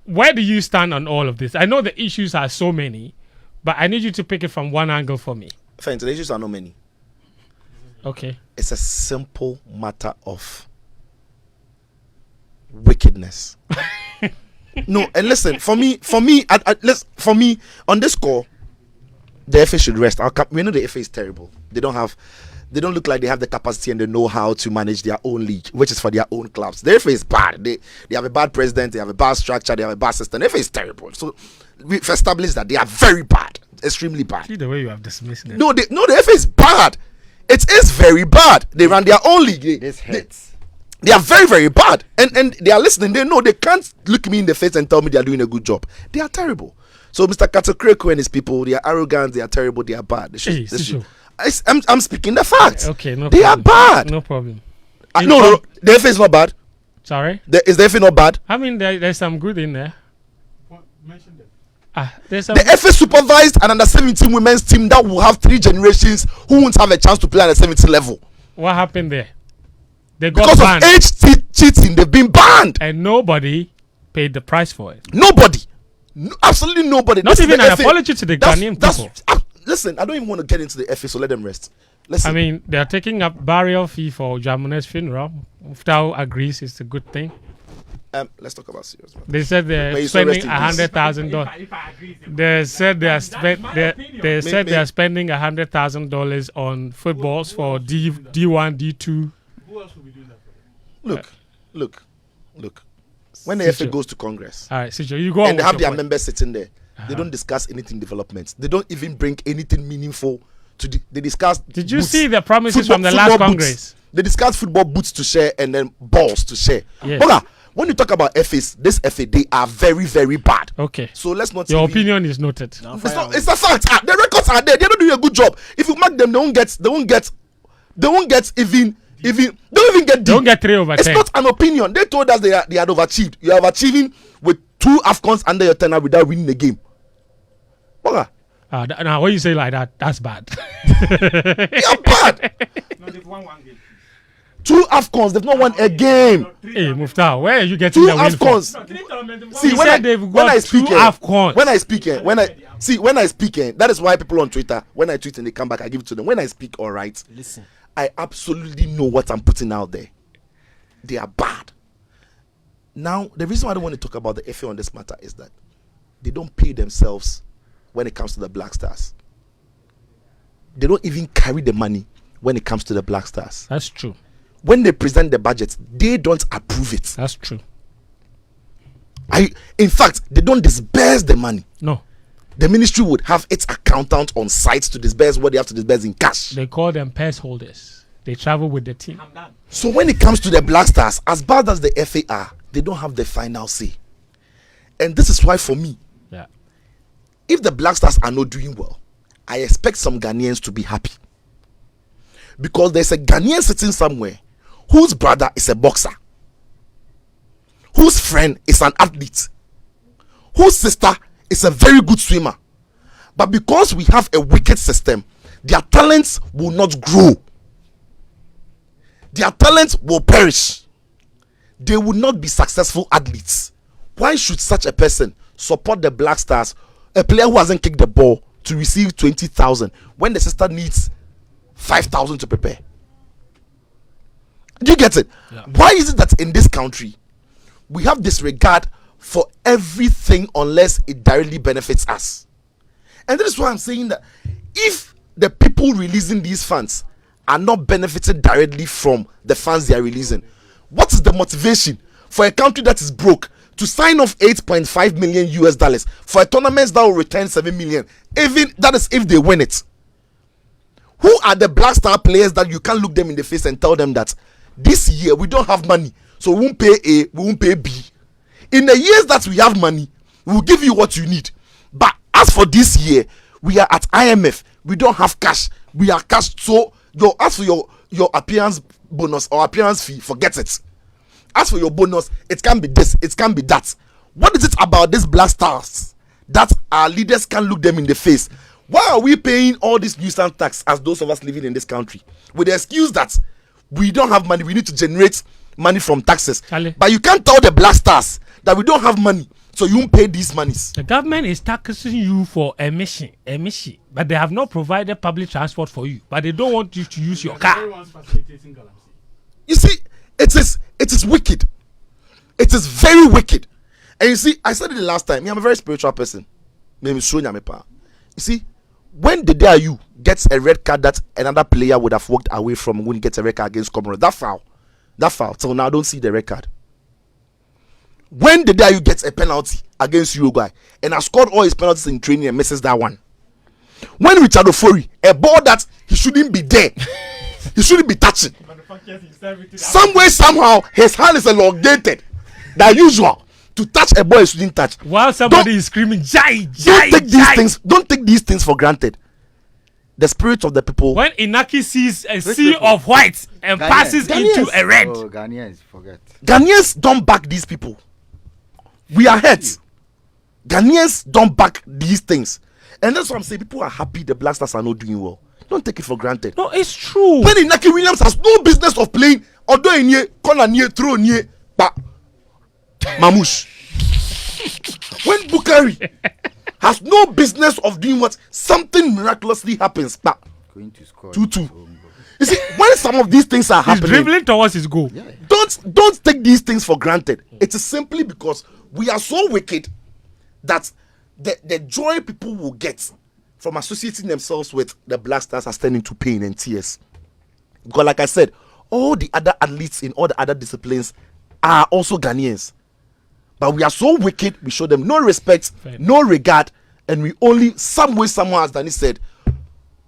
Where do you stand on all of this? I know the issues are so many, but I need you to pick it from one angle for me. Fine, the issues are not many. Okay. It's a simple matter of wickedness. No, and listen, for me, on this score, the FA should rest. We know the FA is terrible. They don't look like they have the capacity and the know-how to manage their own league, which is for their own clubs. The FA is bad. They have a bad president, they have a bad structure, they have a bad system. The FA is terrible. So we've established that they are very bad, extremely bad. See the way you have dismissed them. No, the FA is bad. It is very bad. They run their own league. This hurts. They are very, very bad. And they are listening. They know they can't look me in the face and tell me they are doing a good job. They are terrible. So Mr. Katakreko and his people, they are arrogant, they are terrible, they are bad. I'm speaking the facts. Okay, no they problem. Are bad. No problem. No, the FA is not bad. Sorry? Is the FA not bad? I mean, there's some good in there. Mention them. The FA supervised an under-17 women's team that will have 3 generations who won't have a chance to play at the 17 level. What happened there? They got because banned. of age cheating, they've been banned. And nobody paid the price for it. Nobody. Absolutely nobody. Not even an apology to the Ghanaian people. Listen, I don't even want to get into the FA, so let them rest. Listen. I mean, they're taking up burial fee for Jamune's funeral. Muftawu agrees it's a good thing. Let's talk about serious matters. They said they're spending $100,000. They said they are spending $100,000 on footballs for D1, D2. Who else will be doing that for? Look. When the FA goes to Congress, all right, Sijo, you go on and they have their point. members sitting there, they don't discuss anything development. They don't even bring anything meaningful to. They discuss. Did you see the promises from the last Congress? They discuss football boots to share and then balls to share. Yes. Boga, when you talk about FAs, this FA, they are very, very bad. Okay. So let's not. Your opinion is noted. It's a fact. The records are there. They're not doing a good job. If you mark them, they won't get even. Don't get 3 over 10. It's not an opinion. They told us they had overachieved. You are achieving with 2 AFCONs under your tenure without winning the game. Boga. Now, when you say like that, that's bad. They are bad. No, they've won 1 game. 2 AFCONs, they've not won a game. Hey, Muftawu, where are you getting 2 the win from? AFCONs. See, when I speak, that is why people on Twitter, when I tweet and they come back, I give it to them. When I speak, all right, listen, I absolutely know what I'm putting out there. They are bad. Now, the reason why I don't want to talk about the FA on this matter is that they don't pay themselves when it comes to the Black Stars. They don't even carry the money when it comes to the Black Stars. That's true. When they present the budget, they don't approve it. That's true. In fact, they don't disburse the money. No. The ministry would have its accountant on site to disburse what they have to disburse in cash. They call them purse holders. They travel with the team. So when it comes to the Black Stars, as bad as the FA are, they don't have the final say. And this is why, for me, if the Black Stars are not doing well, I expect some Ghanaians to be happy. Because there's a Ghanaian sitting somewhere whose brother is a boxer, whose friend is an athlete, whose sister is a very good swimmer. But because we have a wicked system, their talents will not grow. Their talents will perish. They will not be successful athletes. Why should such a person support the Black Stars, a player who hasn't kicked the ball, to receive 20,000 when the sister needs 5,000 to prepare? Do you get it? Yeah. Why is it that in this country we have disregard for everything unless it directly benefits us? And that is why I'm saying that if the people releasing these funds are not benefited directly from the funds they are releasing, what is the motivation for a country that is broke to sign off $8.5 million US for a tournament that will return 7 million? Even that is if they win it. Who are the Black Star players that you can't look them in the face and tell them that this year we don't have money, so we won't pay A, we won't pay B. In the years that we have money, we will give you what you need. But as for this year, we are at IMF. We don't have cash. We are cash. So as for your appearance bonus or appearance fee, forget it. As for your bonus, it can be this, it can be that. What is it about these Black Stars that our leaders can't look them in the face? Why are we paying all this nuisance tax as those of us living in this country with the excuse that we don't have money, we need to generate money from taxes? Charlie. But you can't tell the Black Stars that we don't have money, so you won't pay these monies. The government is taxing you for emission, but they have not provided public transport for you, but they don't want you to use your car. You see, it is wicked. It is very wicked. And you see, I said it the last time. I'm a very spiritual person. You see, when the day you gets a red card that another player would have walked away from when he gets a red card against Comoros, that foul. Till now, I don't see the red card. When the day you gets a penalty against Uruguay and has scored all his penalties in training and misses that one. When Richard Ofori, a ball that he shouldn't be there, he shouldn't be touching. Some way, somehow, his hand is elongated than usual to touch a ball he shouldn't touch. While somebody is screaming, Jai, don't take these things for granted. The spirit of the people. When Inaki sees a sea of white and passes into a red. Oh, Ghanaians, forget. Ghanaians don't back these people. We are hurt. Ghanaians don't back these things. And that's what I'm saying. People are happy the Black Stars are not doing well. Don't take it for granted. No, it's true. When Inaki Williams has no business of playing, although in here, corner near, throw near, but Mamouche. When Bukari has no business of doing what, something miraculously happens. But Going to score 2-2. You see, when some of these things are He's happening, dribbling towards his goal. Yeah. don't take these things for granted. It is simply because we are so wicked that the joy people will get from associating themselves with the Black Stars has turned into pain and tears. Because like I said, all the other athletes in all the other disciplines are also Ghanaians. But we are so wicked, we show them no respect, no regard, and we only, some way, somehow, as Danny said,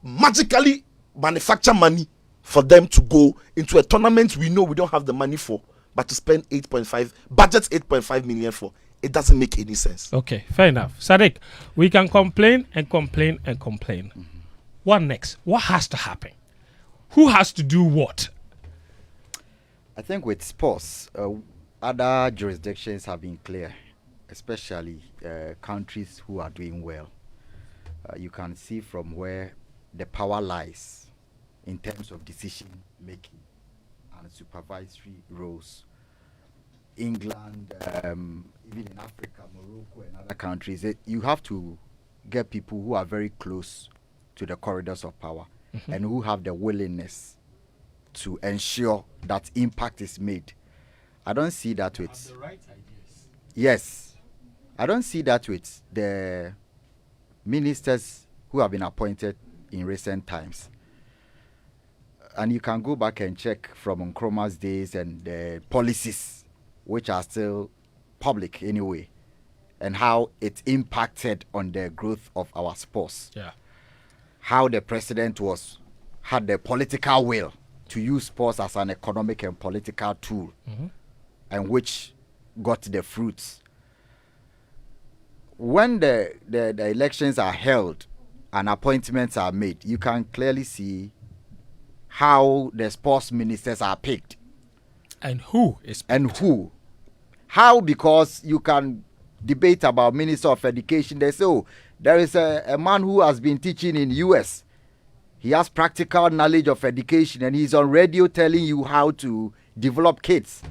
magically manufacture money for them to go into a tournament we know we don't have the money for, but to spend 8.5 million for. It doesn't make any sense. Okay, fair enough. Sadiq, we can complain and complain and complain. Mm-hmm. What next? What has to happen? Who has to do what? I think with sports, other jurisdictions have been clear, especially countries who are doing well. You can see from where the power lies in terms of decision making and supervisory roles. England, even in Africa, Morocco, and other countries, you have to get people who are very close to the corridors of power and who have the willingness to ensure that impact is made. I don't see that with the right ideas. Yes, I don't see that with the ministers who have been appointed in recent times. And you can go back and check from Nkrumah's days and the policies which are still public anyway, and how it impacted on the growth of our sports. Yeah. How the president had the political will to use sports as an economic and political tool, and which got the fruits. When the elections are held and appointments are made, you can clearly see how the sports ministers are picked. And who is picked? And who. How? Because you can debate about Minister of Education. They say, oh, there is a man who has been teaching in US. He has practical knowledge of education and he's on radio telling you how to develop kids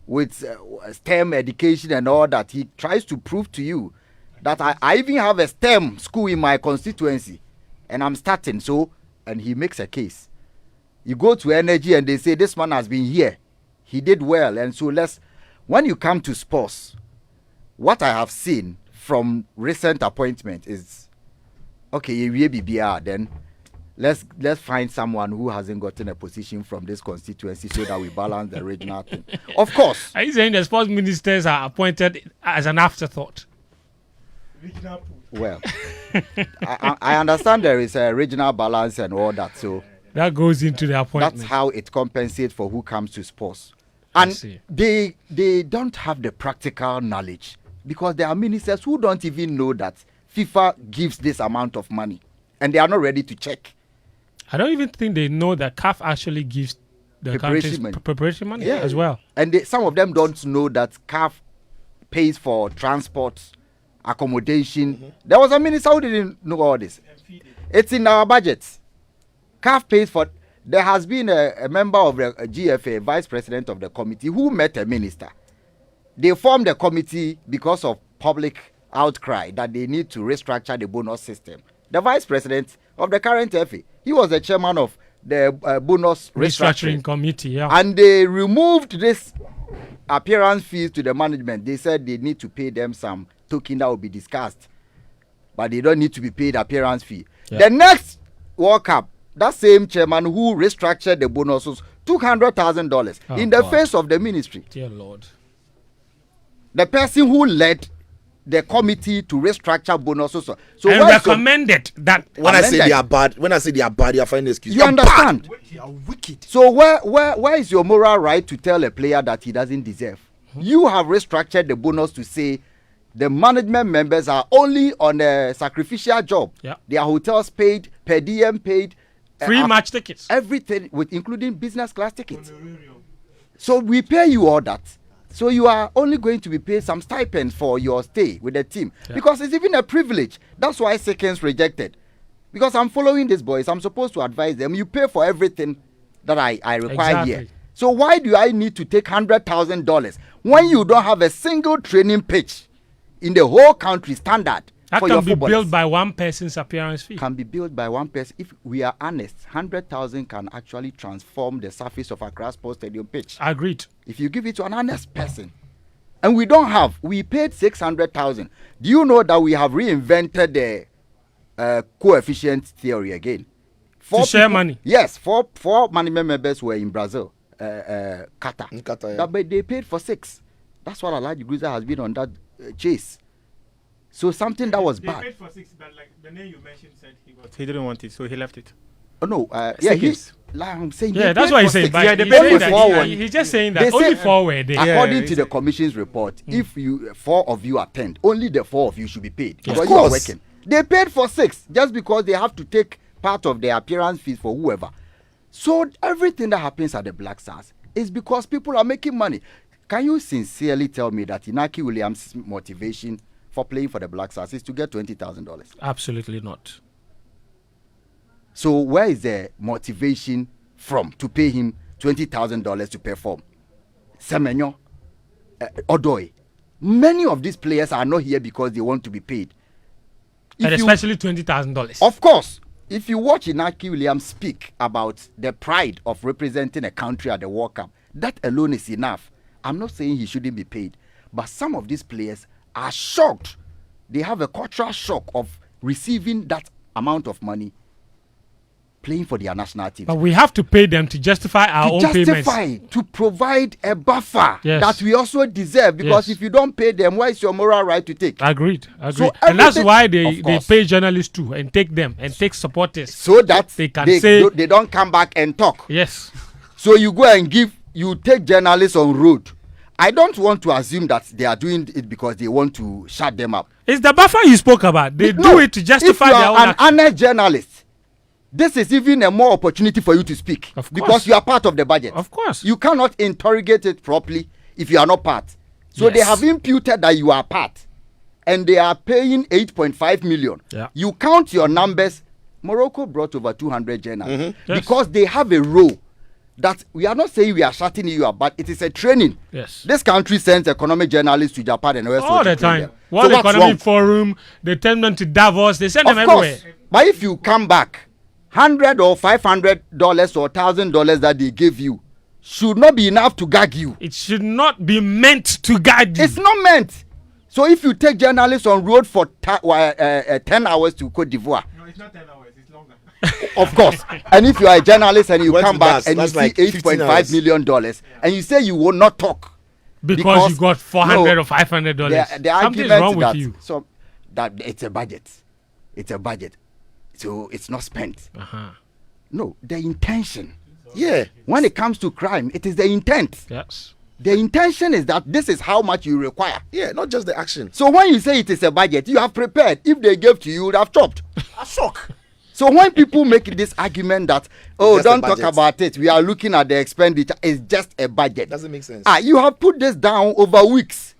with STEM education and all that. He tries to prove to you that I even have a STEM school in my constituency and I'm starting. So, and he makes a case. You go to energy and they say, this man has been here. He did well. And so when you come to sports, what I have seen from recent appointment is, okay, then let's find someone who hasn't gotten a position from this constituency so that we balance the regional thing. Of course. Are you saying the sports ministers are appointed as an afterthought? Well, I understand there is a regional balance and all that, so that goes into the appointment. That's how it compensates for who comes to sports. And they don't have the practical knowledge because there are ministers who don't even know that FIFA gives this amount of money and they are not ready to check. I don't even think they know that CAF actually gives the countries preparation money as well. And some of them don't know that CAF pays for transport, accommodation. There was a minister who didn't know all this. It's in our budgets. CAF pays for. There has been a member of the GFA, vice president of the committee, who met a minister. They formed a committee because of public outcry that they need to restructure the bonus system. The vice president of the current FA, he was the chairman of the bonus restructuring committee, and they removed this appearance fees to the management. They said they need to pay them some token that will be discussed, but they don't need to be paid appearance fee. Yeah. The next World Cup, that same chairman who restructured the bonuses, $200,000 in the face of the ministry. Dear Lord. The person who led the committee to restructure bonuses. So and recommended that. When I say they are bad, you are finding excuses. You understand? You are wicked. So where is your moral right to tell a player that he doesn't deserve? You have restructured the bonus to say the management members are only on a sacrificial job. Yeah. Their hotels paid, per diem paid, free match tickets, everything, with including business class tickets. So we pay you all that. So you are only going to be paid some stipends for your stay with the team, because it's even a privilege. That's why Seconds rejected. Because I'm following these boys, I'm supposed to advise them. You pay for everything that I require here. So why do I need to take $100,000 when you don't have a single training pitch in the whole country standard? That can be built by one person's appearance fee. Can be built by one person. If we are honest, 100,000 can actually transform the surface of Accra Sports Stadium pitch. Agreed. If you give it to an honest person. And we don't have. We paid 600,000. Do you know that we have reinvented the coefficient theory again? To share money? Yes. Four management members were in Brazil, Qatar. In Qatar, yeah. But they paid for 6. That's what Alhaji Gruza has been on that chase. So something that was bad. They paid for 6, but like the name you mentioned said he didn't want it, so he left it. Oh no, I'm saying. Yeah, that's what he's saying. Yeah, they paid that. He's just saying that only 4 were there. According to the commission's report, if 4 of you attend, only the 4 of you should be paid because you are working. They paid for 6 just because they have to take part of their appearance fees for whoever. So everything that happens at the Black Stars is because people are making money. Can you sincerely tell me that Inaki Williams' motivation for playing for the Black Stars is to get $20,000? Absolutely not. So where is the motivation from to pay him $20,000 to perform? Semenyo, Odoi. Many of these players are not here because they want to be paid. And especially $20,000. Of course. If you watch Inaki Williams speak about the pride of representing a country at the World Cup, that alone is enough. I'm not saying he shouldn't be paid, but some of these players are shocked. They have a cultural shock of receiving that amount of money playing for their national team. But we have to pay them to justify our own payments. To provide a buffer that we also deserve. Because if you don't pay them, where is your moral right to take? Agreed. So and that's why they pay journalists too and take them and take supporters. So that they can say they don't come back and talk. Yes. So you go and you take journalists on road. I don't want to assume that they are doing it because they want to shut them up. It's the buffer you spoke about. They do it to justify their own action. If you are an honest journalist, this is even a more opportunity for you to speak. Of course. Because you are part of the budget. Of course. You cannot interrogate it properly if you are not part. So they have imputed that you are part. And they are paying 8.5 million. Yeah. You count your numbers. Morocco brought over 200 journalists. Yes. Because they have a role that we are not saying we are shutting you up, but it is a training. Yes. This country sends economic journalists to Japan and elsewhere. All the time. World Economic Forum, they send them to Davos, they send them everywhere. But if you come back, $100 or $500 or $1,000 that they give you should not be enough to gag you. It should not be meant to gag you. It's not meant. So if you take journalists on road for 10 hours to Cote d'Ivoire. No, it's not 10 hours, it's longer. Of course. And if you are a journalist and you come back and you see like $8.5 million and you say you will not talk. Because you got $400 or $500. The Something's wrong with you. So that it's a budget. It's a budget. So it's not spent. No, the intention. Yeah. When it comes to crime, it is the intent. Yes. The intention is that this is how much you require. Yeah, not just the action. So when you say it is a budget, you have prepared. If they gave to you, you would have chopped. A shock. So when people make this argument that, don't talk about it, we are looking at the expenditure, it's just a budget. Doesn't make sense. You have put this down over weeks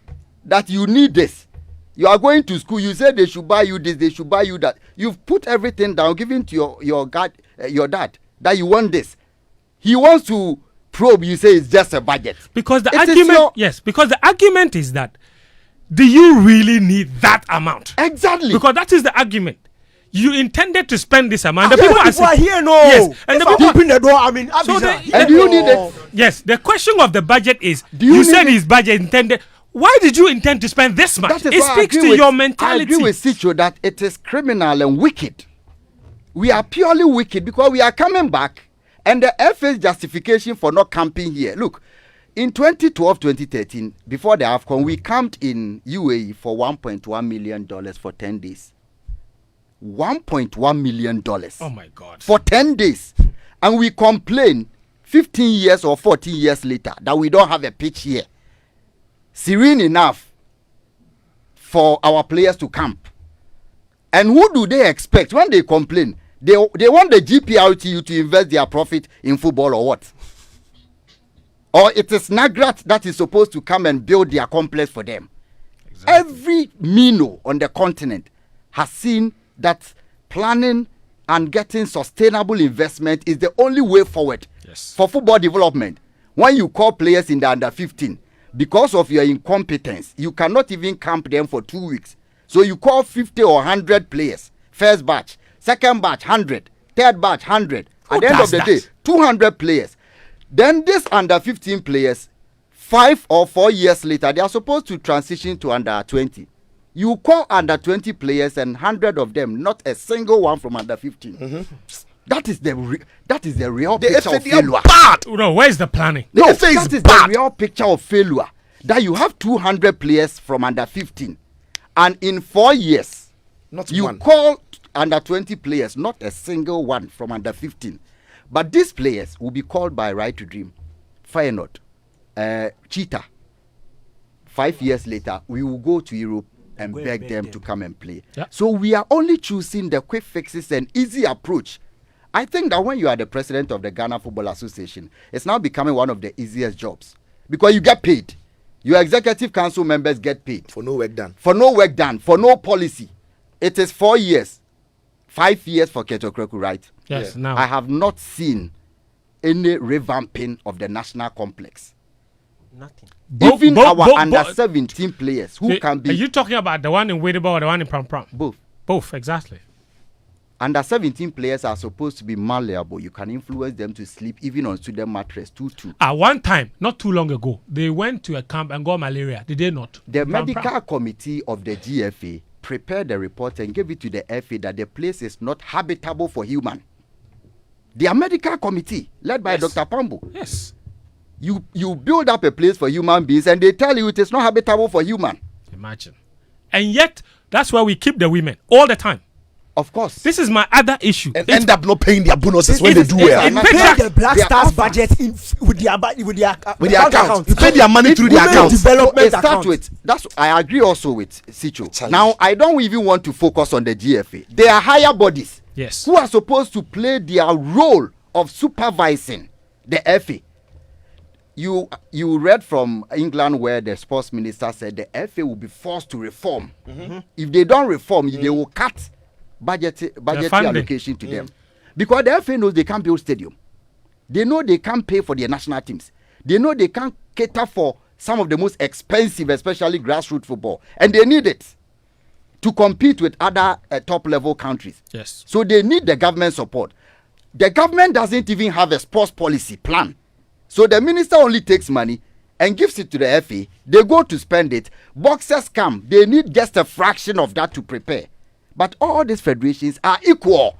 that you need this. You are going to school, you say they should buy you this, they should buy you that. You've put everything down, given to your dad, that you want this. He wants to probe, you say it's just a budget. Because the argument is that, do you really need that amount? Exactly. Because that is the argument. You intended to spend this amount. The people are here, no. Yes. And the people open the door. I mean, and do you need it? Yes, the question of the budget is, you you said his budget intended. Why did you intend to spend this much? That is It why speaks I to agree your with- mentality. I agree with Sicho that it is criminal and wicked. We are purely wicked because we are coming back, and the FA's justification for not camping here. Look, in 2012-2013, before the AFCON, we camped in UAE for $1.1 million for 10 days. $1.1 million. Oh my God. For 10 days. And we complain 15 years or 14 years later that we don't have a pitch here. Serene enough for our players to camp. And who do they expect when they complain? They want the GPRTU to invest their profit in football or what? Or it is Nagrat that is supposed to come and build their complex for them. Exactly. Every Mino on the continent has seen that planning and getting sustainable investment is the only way forward for football development. When you call players in the under 15, because of your incompetence, you cannot even camp them for 2 weeks. So you call 50 or 100 players, first batch, second batch 100, third batch 100. At the end of the day, 200 players. Then this under 15 players, 5 or 4 years later, they are supposed to transition to under 20. You call under 20 players and 100 of them, not a single one from under 15. Mm-hmm. That is the real picture of failure. Bad. No, where's the planning? No, that is the real picture of failure. That you have 200 players from under 15, and in 4 years, you call under 20 players, not a single one from under 15. But these players will be called by Right to Dream, Feyenoord, Cheetah. 5 years later, we will go to Europe and beg them to come and play. Yeah. So we are only choosing the quick fixes and easy approach. I think that when you are the president of the Ghana Football Association, it's now becoming one of the easiest jobs because you get paid. Your executive council members get paid. For no work done. For no work done, for no policy. It is 4 years, 5 years for Keto Kreku, right? Yes, now. I have not seen any revamping of the national complex. Nothing. Even our under 17 players who can be. Are you talking about the one in Wedeba or the one in Pram Pram? Both. Both, exactly. Under 17 players are supposed to be malleable. You can influence them to sleep even on student mattress 2-2. At one time, not too long ago, they went to a camp and got malaria. Did they not? The medical committee of the GFA prepared the report and gave it to the FA that the place is not habitable for human. Their medical committee, led by Dr. Pambo. Yes. You build up a place for human beings and they tell you it is not habitable for human. Imagine. And yet, that's where we keep the women all the time. Of course. This is my other issue. And end up not paying their bonuses when they do well. It pay the Black Stars budget with their account. You pay their money through their account. Development account. I agree also with Sicho. Now, I don't even want to focus on the GFA. They are higher bodies. Yes. Who are supposed to play their role of supervising the FA. You read from England where the sports minister said the FA will be forced to reform. Mm-hmm. If they don't reform, they will cut budget allocation to them. Because the FA knows they can't build stadium. They know they can't pay for their national teams. They know they can't cater for some of the most expensive, especially grassroots football. And they need it to compete with other top-level countries. Yes. So they need the government support. The government doesn't even have a sports policy plan. So the minister only takes money and gives it to the FA. They go to spend it. Boxers come. They need just a fraction of that to prepare. But all these federations are equal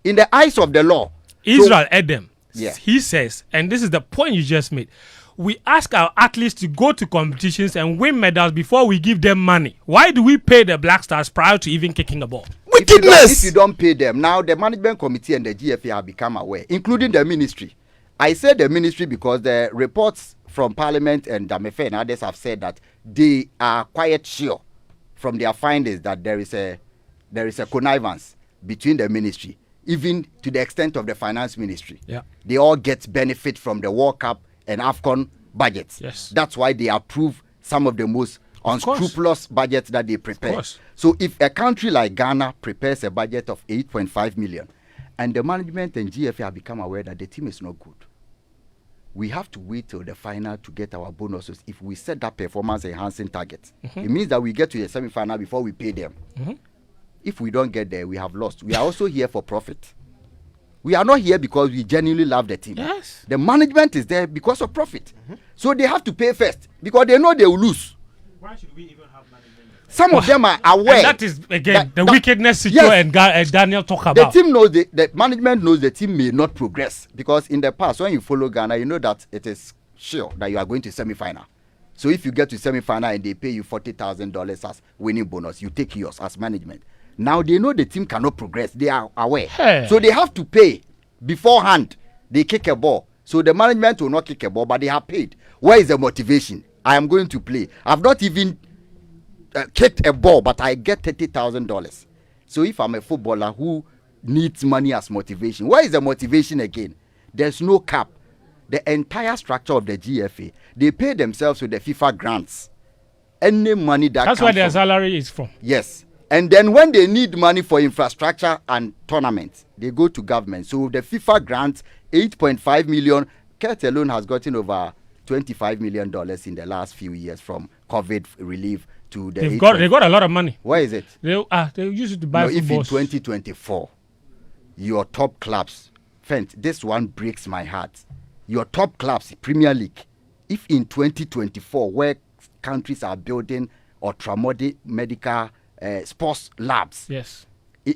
in the eyes of the law. Israel Edem, yeah. He says, and this is the point you just made, we ask our athletes to go to competitions and win medals before we give them money. Why do we pay the Black Stars prior to even kicking a ball? If you don't pay them, now the management committee and the GFA have become aware, including the ministry. I said the ministry because the reports from Parliament and Damefe and others have said that they are quite sure from their findings that there is a connivance between the ministry, even to the extent of the finance ministry. Yeah. They all get benefit from the World Cup and AFCON budgets. Yes. That's why they approve some of the most unscrupulous budgets that they prepare. So if a country like Ghana prepares a budget of 8.5 million and the management and GFA have become aware that the team is not good, we have to wait till the final to get our bonuses if we set that performance enhancing target. Mm-hmm. It means that we get to the semi-final before we pay them. Mm-hmm. If we don't get there, we have lost. We are also here for profit. We are not here because we genuinely love the team. Yes. The management is there because of profit. So they have to pay first because they know they will lose. Why should we even have management? Some of them are aware. And that is, again, the wickedness Sitio and Daniel talk about. The team knows, the management knows the team may not progress. Because in the past, when you follow Ghana, you know that it is sure that you are going to semi-final. So if you get to semi-final and they pay you $40,000 as winning bonus, you take yours as management. Now they know the team cannot progress. They are aware. Hey. So they have to pay beforehand. They kick a ball. So the management will not kick a ball, but they have paid. Where is the motivation? I am going to play. I've not even kicked a ball, but I get $30,000. So if I'm a footballer who needs money as motivation, where is the motivation again? There's no cap. The entire structure of the GFA, they pay themselves with the FIFA grants. Any money that's where their salary is from. Yes. And then when they need money for infrastructure and tournaments, they go to government. So the FIFA grants, 8.5 million. Kurt alone has gotten over $25 million in the last few years from COVID relief to the. They got a lot of money. Where is it? They use it to buy footballs. If in 2024, your top clubs, Fent, this one breaks my heart. Your top clubs, Premier League, if in 2024, where countries are building medical sports labs, yes,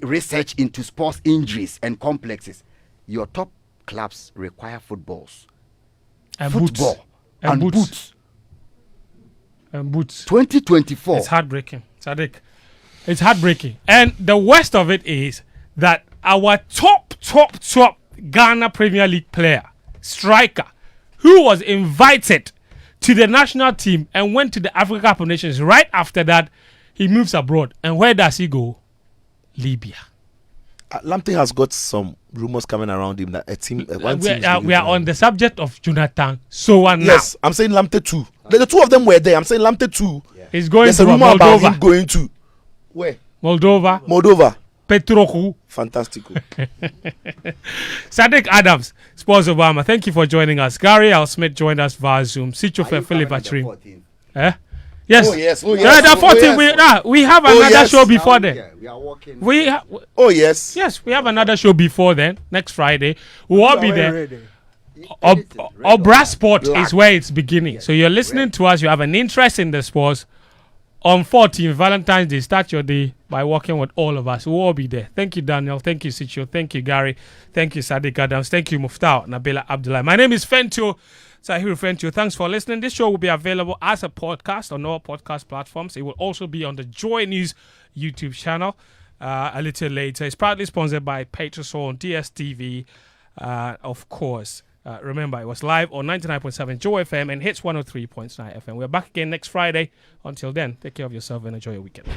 research into sports injuries and complexes, your top clubs require footballs, and football, boots. And boots. And boots. 2024. It's heartbreaking, Sadiq. It's heartbreaking. And the worst of it is that our top Ghana Premier League player, striker, who was invited to the national team and went to the Africa Cup of Nations, right after that, he moves abroad. And where does he go? Libya. Lamptey has got some rumors coming around him that a team. We are on the subject of Jonathan Sowa now. Yes, I'm saying Lamptey too. The two of them were there. I'm saying Lamptey too. Yeah. He's going There's to a rumor Moldova. about him going to where? Moldova. Petroku. Fantastic. Sadiq Adams, Sports Obama. Thank you for joining us. Gary Al Smith joined us via Zoom. Sichofe Philip Atrim. Yes. Oh yes. We have another show before then. We are working. Oh yes. Yes, we have another show before then. Next Friday, we'll all be there. Obra Sport is where it's beginning. Yes. So you're listening to us. You have an interest in the sports. On 14th, Valentine's Day, start your day by working with all of us. We'll all be there. Thank you, Daniel. Thank you, Sicho. Thank you, Gary. Thank you, Sadiq Adams. Thank you, Muftawu, Nabila Abdullah. My name is Fentuo. Tahiru Fentuo. Thanks for listening. This show will be available as a podcast on all podcast platforms. It will also be on the Joy News YouTube channel a little later. It's proudly sponsored by Petrosol on DSTV, of course. Remember, it was live on 99.7 Joy FM and hits 103.9 FM. We're back again next Friday. Until then, take care of yourself and enjoy your weekend.